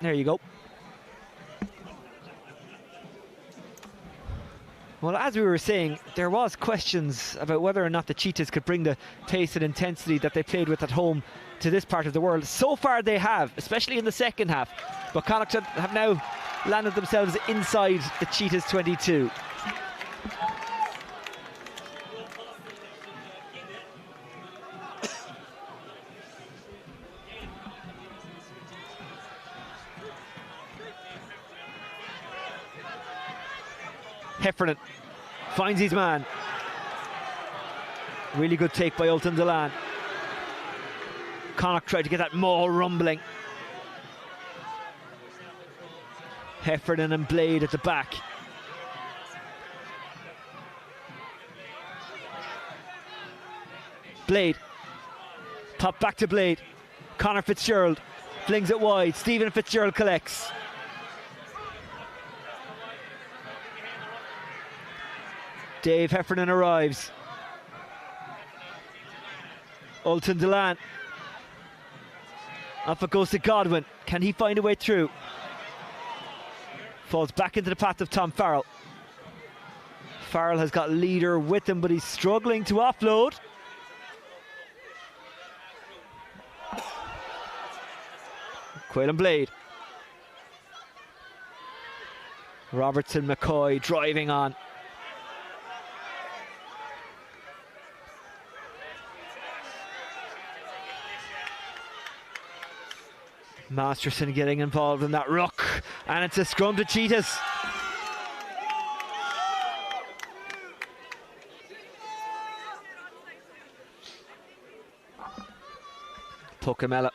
There you go. Well, as we were saying, there was questions about whether or not the Cheetahs could bring the pace and intensity that they played with at home to this part of the world. So far they have, especially in the second half. But Connacht have now landed themselves inside the Cheetahs 22. Heffernan finds his man. Really good take by Ultan Dillane. Connacht tried to get that maul rumbling. Heffernan and Blade at the back. Blade. Pop back to Blade. Conor Fitzgerald flings it wide. Stephen Fitzgerald collects. Dave Heffernan arrives. Ultan Dillane. Up it goes to Godwin. Can he find a way through? Falls back into the path of Tom Farrell. Farrell has got Leader with him, but he's struggling to offload. Quaylen Blade. Robertson McCoy driving on. Masterson getting involved in that ruck, and it's a scrum to Cheetahs. Tocamella.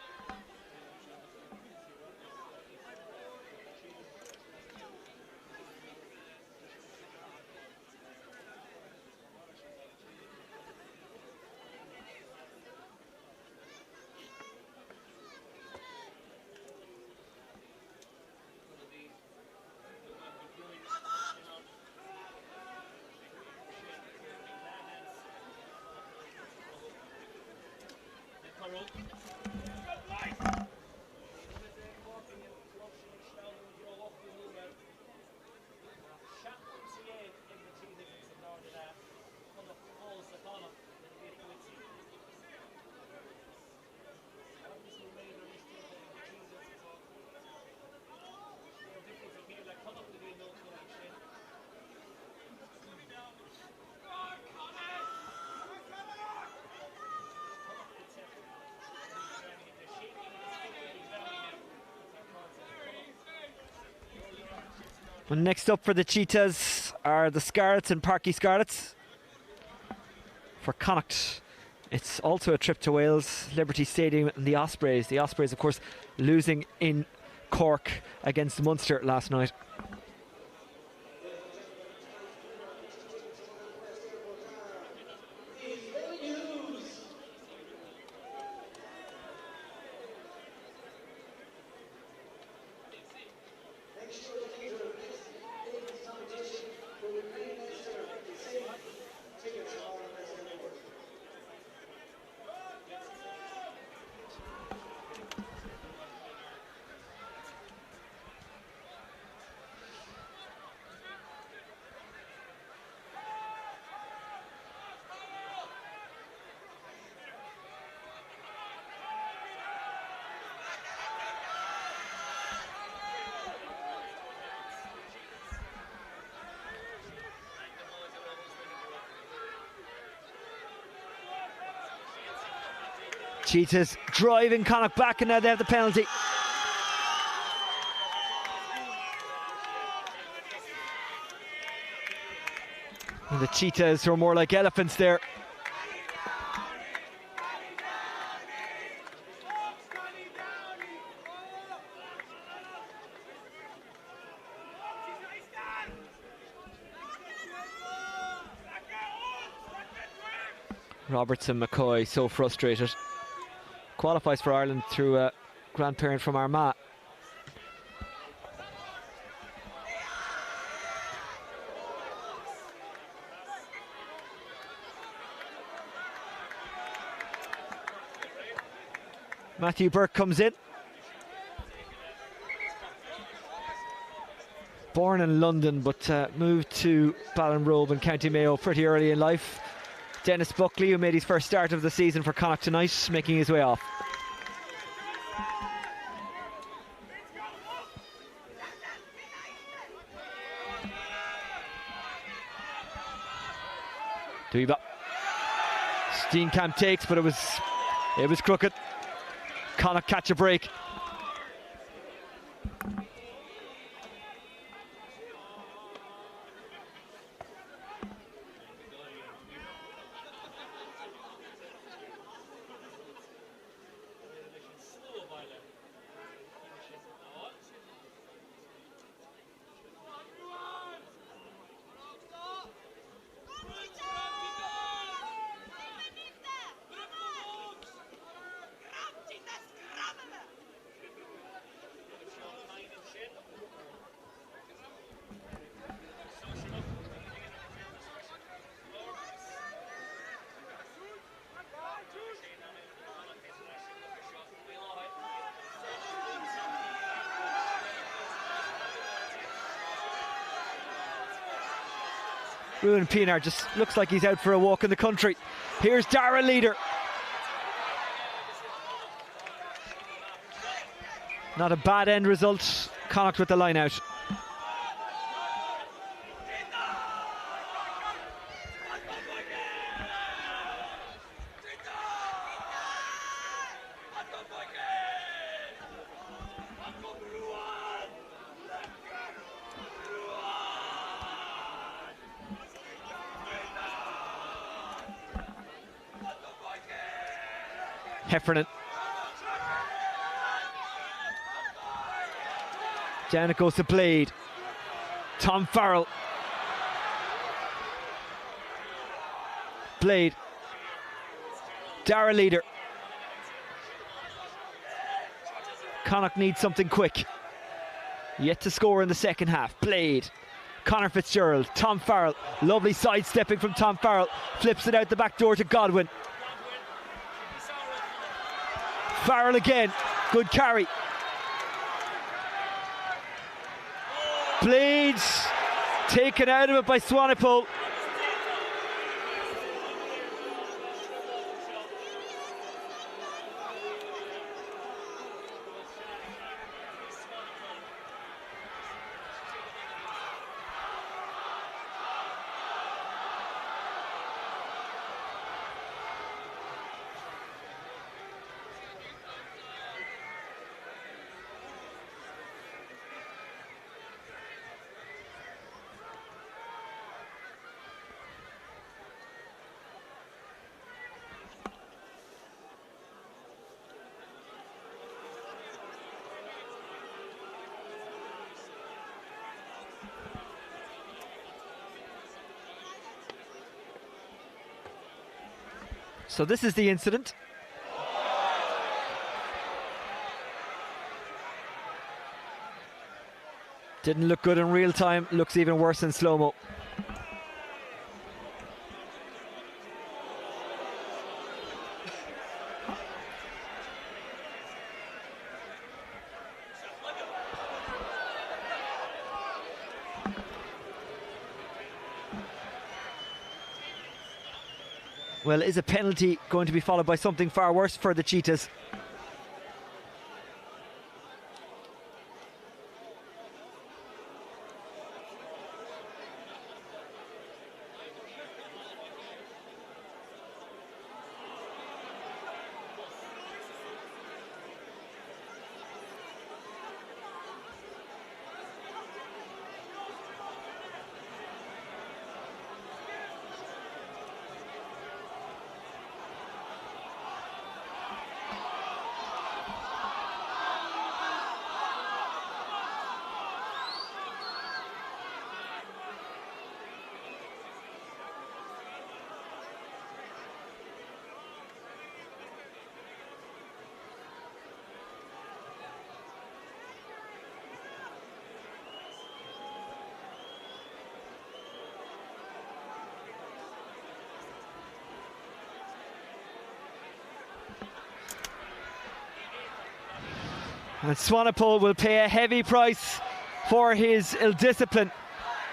Well, next up for the Cheetahs are the Scarlets and Parky Scarlets. For Connacht, it's also a trip to Wales, Liberty Stadium and the Ospreys. The Ospreys, of course, losing in Cork against Munster last night. Cheetahs driving Connacht back, and now they have the penalty. And the Cheetahs are more like elephants there. Robertson McCoy, so frustrated. Qualifies for Ireland through a grandparent from Armagh. Matthew Burke comes in. Born in London but moved to Ballinrobe in County Mayo pretty early in life. Dennis Buckley, who made his first start of the season for Connacht tonight, making his way off. Dweeba. Steenkamp takes, but it was crooked. Connacht catch a break. Ruan Pienaar just looks like he's out for a walk in the country. Here's Dara Leader. Not a bad end result. Connacht with the line out. Heffernan. Down it goes to Blade. Tom Farrell. Blade. Dara Leader. Connacht needs something quick. Yet to score in the second half. Blade. Conor Fitzgerald. Tom Farrell. Lovely sidestepping from Tom Farrell. Flips it out the back door to Godwin. Farrell again, good carry. Blades taken out of it by Swanepoel. So this is the incident. Didn't look good in real time, looks even worse in slow-mo. Well, is a penalty going to be followed by something far worse for the Cheetahs? And Swanepoel will pay a heavy price for his ill-discipline.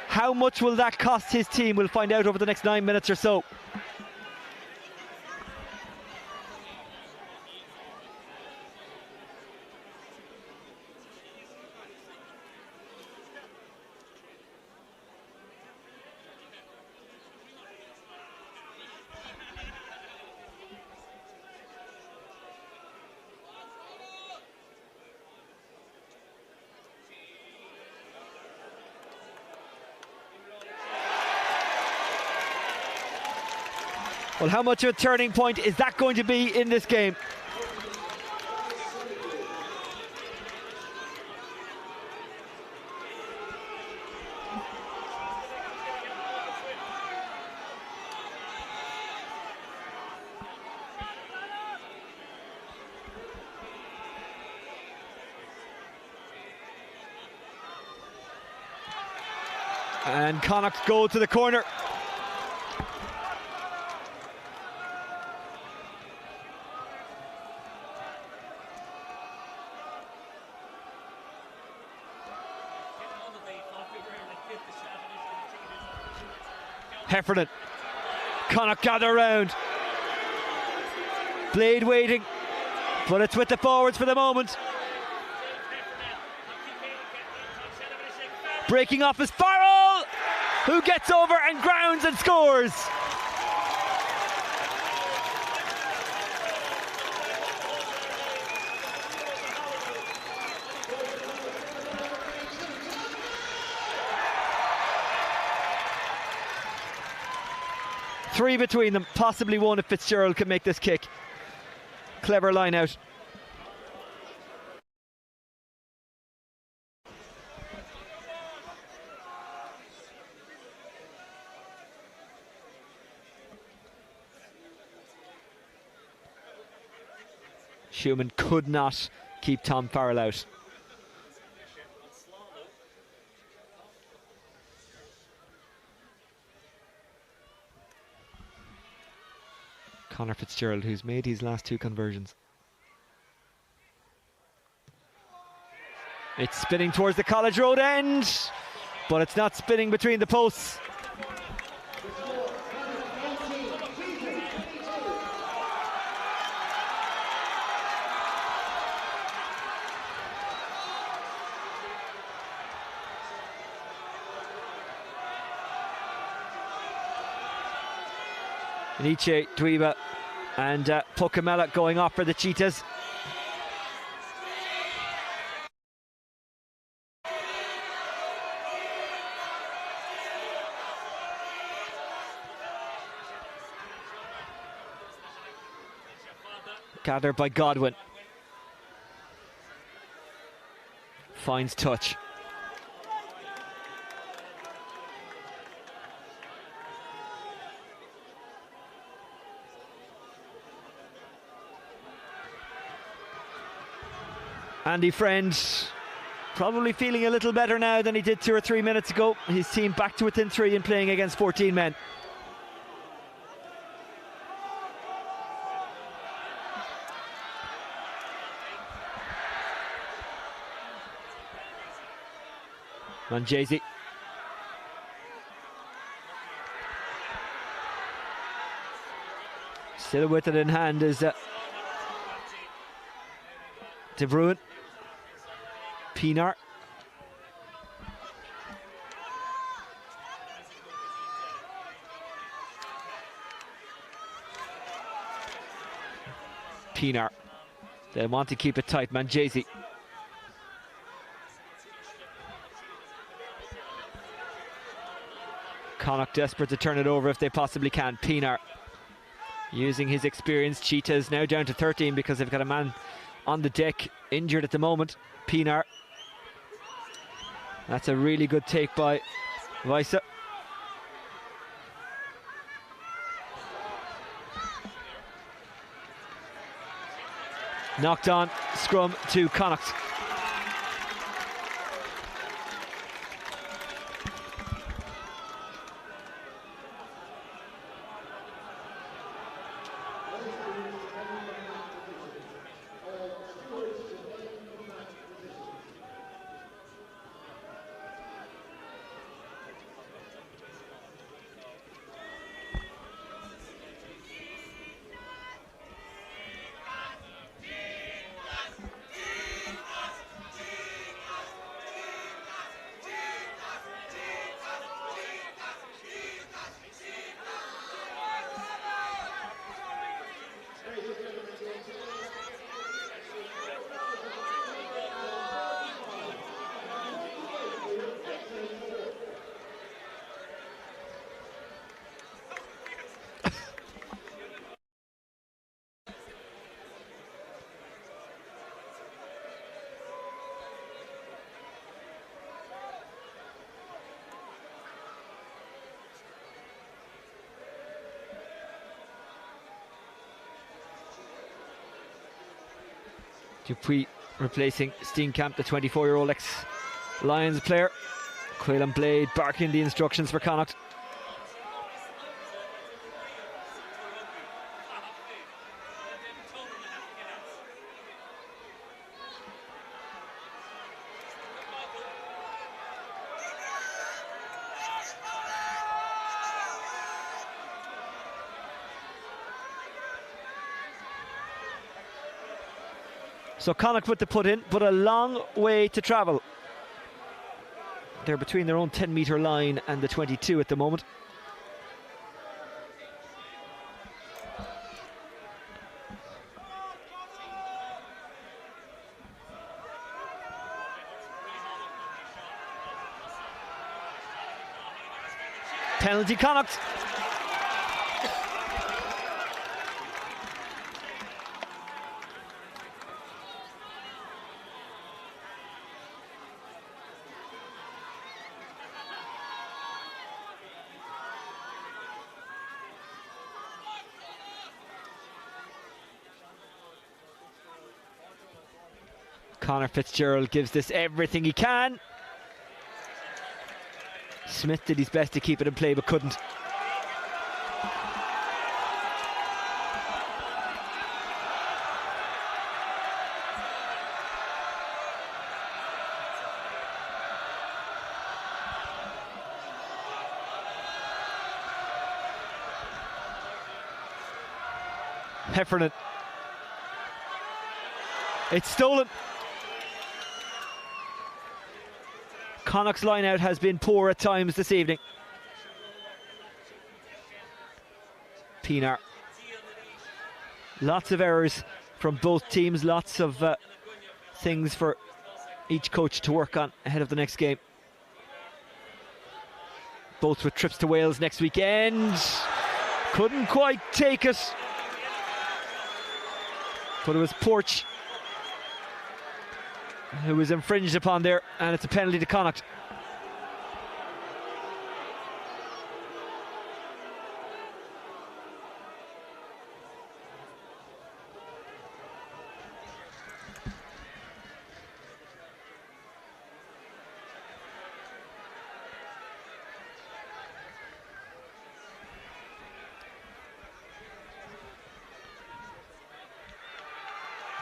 How much will that cost his team? We'll find out over the next 9 minutes or so. Well, how much of a turning point is that going to be in this game? And Connacht go to the corner. Heffernan. Connacht gather round. Blade waiting, but it's with the forwards for the moment. Breaking off is Farrell, who gets over and grounds and scores. Three between them, possibly one if Fitzgerald can make this kick. Clever line out. Schumann could not keep Tom Farrell out. Conor Fitzgerald, who's made his last two conversions. It's spinning towards the College Road end, but it's not spinning between the posts. Nietzsche, Dweeba and Puckamella going off for the Cheetahs. Gathered by Godwin. Finds touch. Andy Friend probably feeling a little better now than he did 2 or 3 minutes ago. His team back to within 3 and playing against 14 men. Manjesi. Still with it in hand is De Bruin. Pienaar. Pienaar. They want to keep it tight. Manjesi. Connacht desperate to turn it over if they possibly can. Pienaar using his experience. Cheetahs now down to 13 because they've got a man on the deck injured at the moment. Pienaar. That's a really good take by Weisse. Knocked on scrum to Connacht. Dupuis replacing Steenkamp, the 24-year-old ex-Lions player. Quaylen Blade barking the instructions for Connacht. So Connacht with the put in, but a long way to travel. They're between their own 10-metre line and the 22 at the moment. Penalty Connacht. Conor Fitzgerald gives this everything he can. Smith did his best to keep it in play but couldn't. Heffernan. It's stolen. Connacht's line-out has been poor at times this evening. Pienaar. Lots of errors from both teams, lots of things for each coach to work on ahead of the next game. Both with trips to Wales next weekend. Couldn't quite take it. But it was Porch who was infringed upon there, and it's a penalty to Connacht.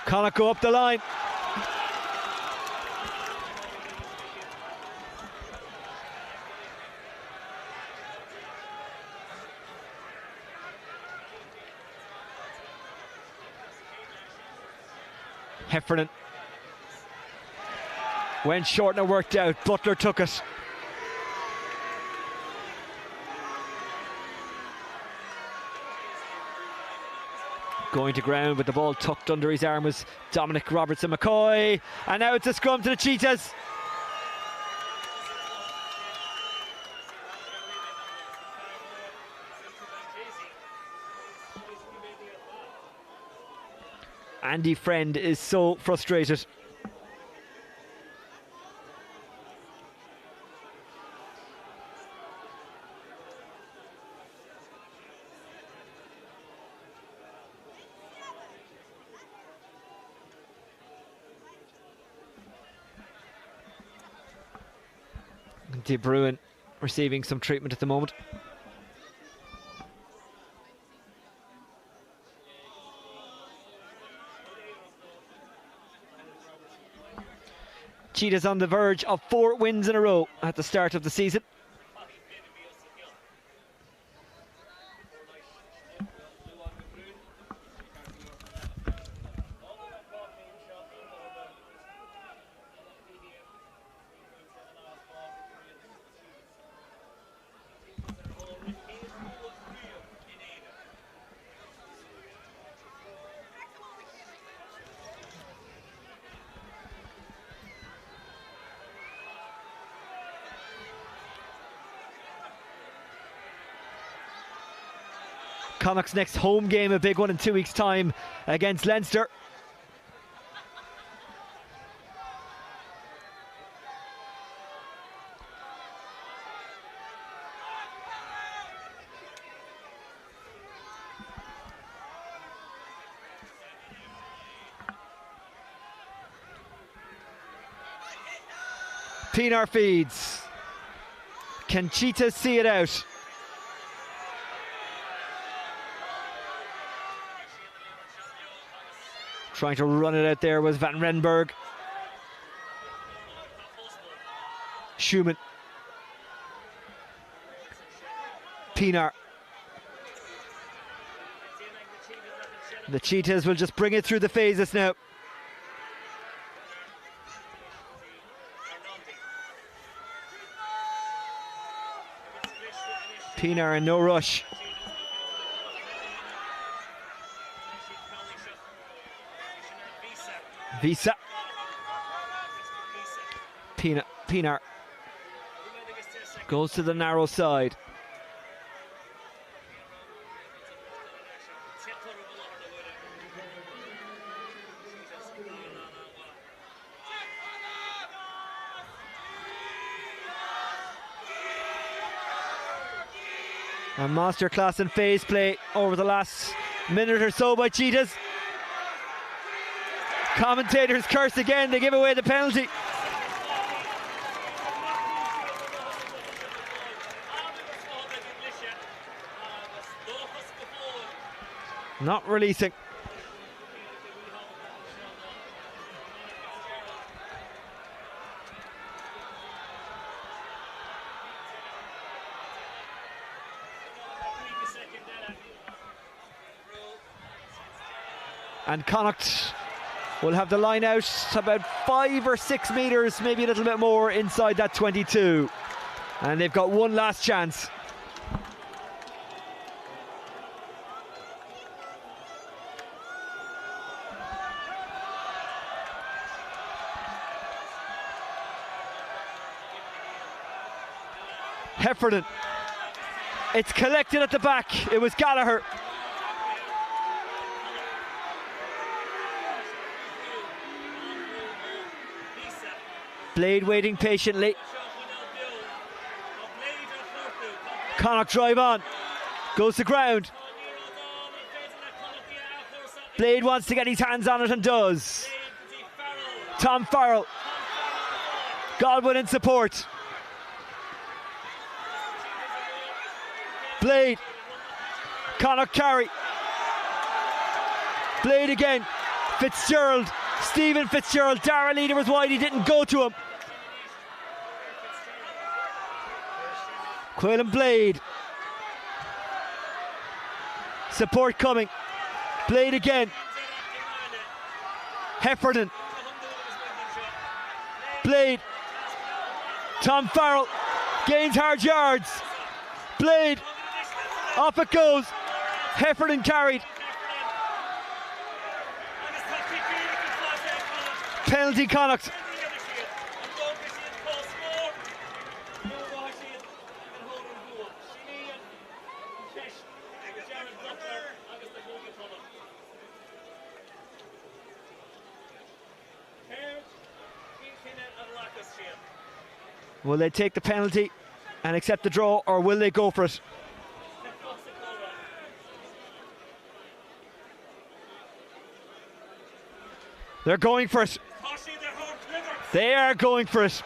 Connacht go up the line. Heffernan went short and it worked out. Butler took it. Going to ground with the ball tucked under his arm was Dominic Robertson-McCoy, and now it's a scrum to the Cheetahs. Andy Friend is so frustrated. De Bruyne receiving some treatment at the moment. Cheetahs on the verge of 4 wins in a row at the start of the season. Connacht's next home game, a big one in 2 weeks' time against Leinster. Pienaar feeds. Can Cheetahs see it out? Trying to run it out there was Van Renberg. Schumann. Pienaar. The Cheetahs will just bring it through the phases now. Pienaar in no rush. Visa. Pienaar goes to the narrow side. A masterclass in phase play over the last minute or so by Cheetahs. Commentators curse again, they give away the penalty. Not releasing. And Connacht will have the line out about 5 or 6 metres, maybe a little bit more inside that 22. And they've got one last chance. Heffernan. It's collected at the back. It was Gallagher. Blade waiting patiently. Connacht drive on. Goes to ground. Blade wants to get his hands on it and does. Tom Farrell. Godwin in support. Blade. Connacht carry. Blade again. Fitzgerald. Stephen Fitzgerald. Dara Leader was wide. He didn't go to him. Quaylen Blade. Support coming. Blade again. Heffernan. Blade. Tom Farrell. Gains hard yards. Blade. Off it goes. Heffernan carried. Penalty Connacht. Will they take the penalty and accept the draw, or will they go for it? They're going for it. They are going for it.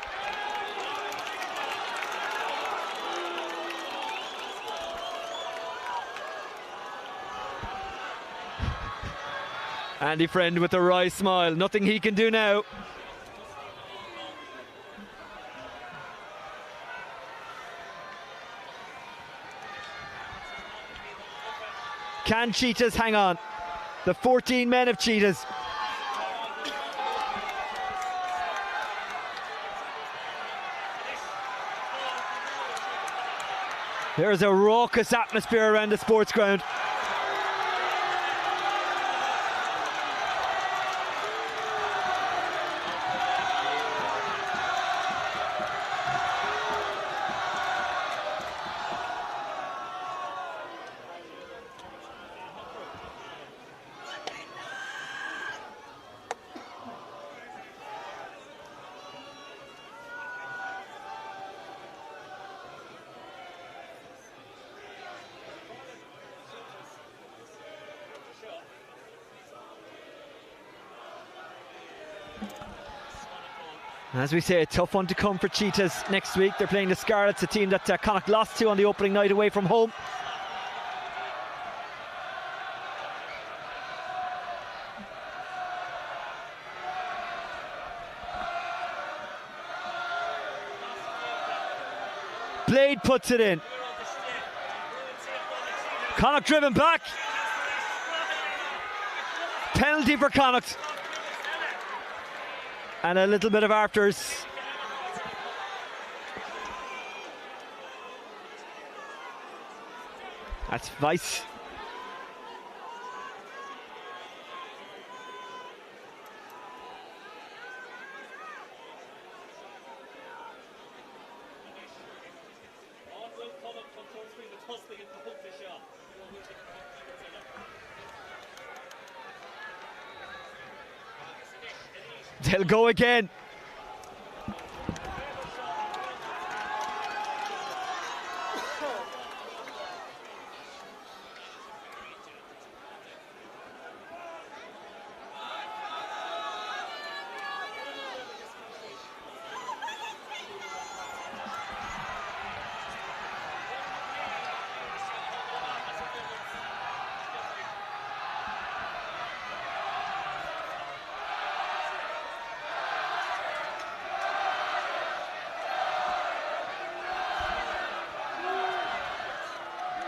Andy Friend with a wry smile. Nothing he can do now. Can Cheetahs hang on? The 14 men of Cheetahs. There's a raucous atmosphere around the sports ground. As we say, a tough one to come for Cheetahs next week. They're playing the Scarlets, a team that Connacht lost to on the opening night away from home. Blade puts it in. Connacht driven back. Penalty for Connacht. And a little bit of afters. That's Weiss. They'll go again.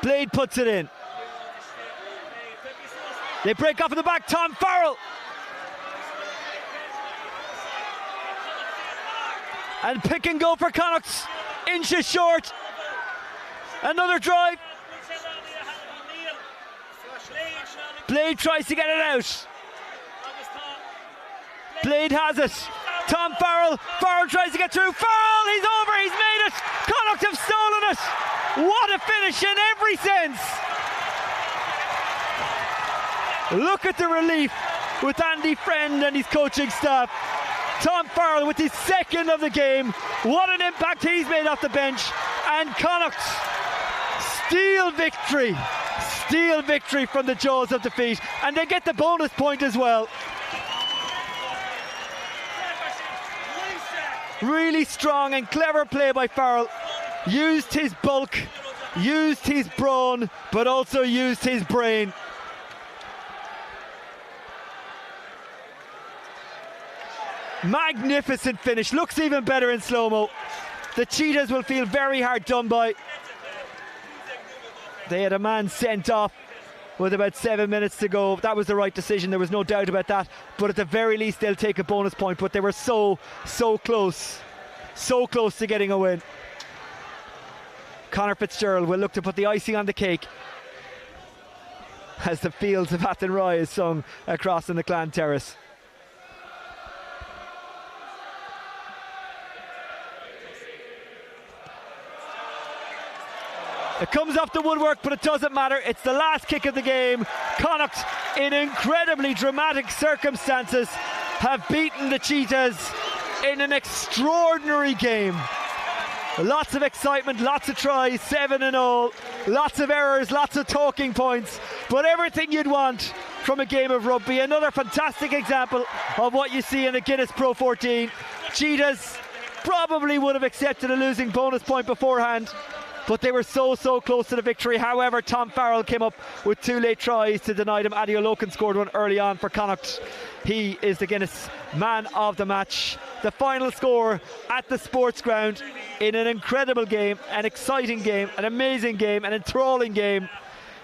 Blade puts it in. They break off in the back. Tom Farrell. And pick and go for Connacht. Inches short. Another drive. Blade tries to get it out. Blade has it. Tom Farrell. Farrell tries to get through. Farrell, he's over, he's made it. Connacht have stolen it. What a finish in every sense. Look at the relief with Andy Friend and his coaching staff. Tom Farrell with his second of the game. What an impact he's made off the bench. And Connacht steal victory. Steal victory from the jaws of defeat. And they get the bonus point as well. Really strong and clever play by Farrell. Used his bulk, used his brawn, but also used his brain. Magnificent finish. Looks even better in slow-mo. The Cheetahs will feel very hard done by. They had a man sent off with about 7 minutes to go. That was the right decision, there was no doubt about that. But at the very least they'll take a bonus point. But they were so close. So close to getting a win. Conor Fitzgerald will look to put the icing on the cake as the Fields of Athenry is sung across in the Clan Terrace. It comes off the woodwork, but it doesn't matter. It's the last kick of the game. Connacht, in incredibly dramatic circumstances, have beaten the Cheetahs in an extraordinary game. Lots of excitement, lots of tries, 7 in all, lots of errors, lots of talking points, but everything you'd want from a game of rugby. Another fantastic example of what you see in a Guinness Pro 14. Cheetahs probably would have accepted a losing bonus point beforehand, but they were so close to the victory. However, Tom Farrell came up with 2 late tries to deny them. Adi O'Locan scored one early on for Connacht. He is the Guinness man of the match. The final score at the sports ground in an incredible game, an exciting game, an amazing game, an enthralling game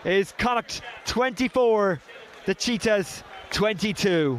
is Connacht 24, the Cheetahs 22.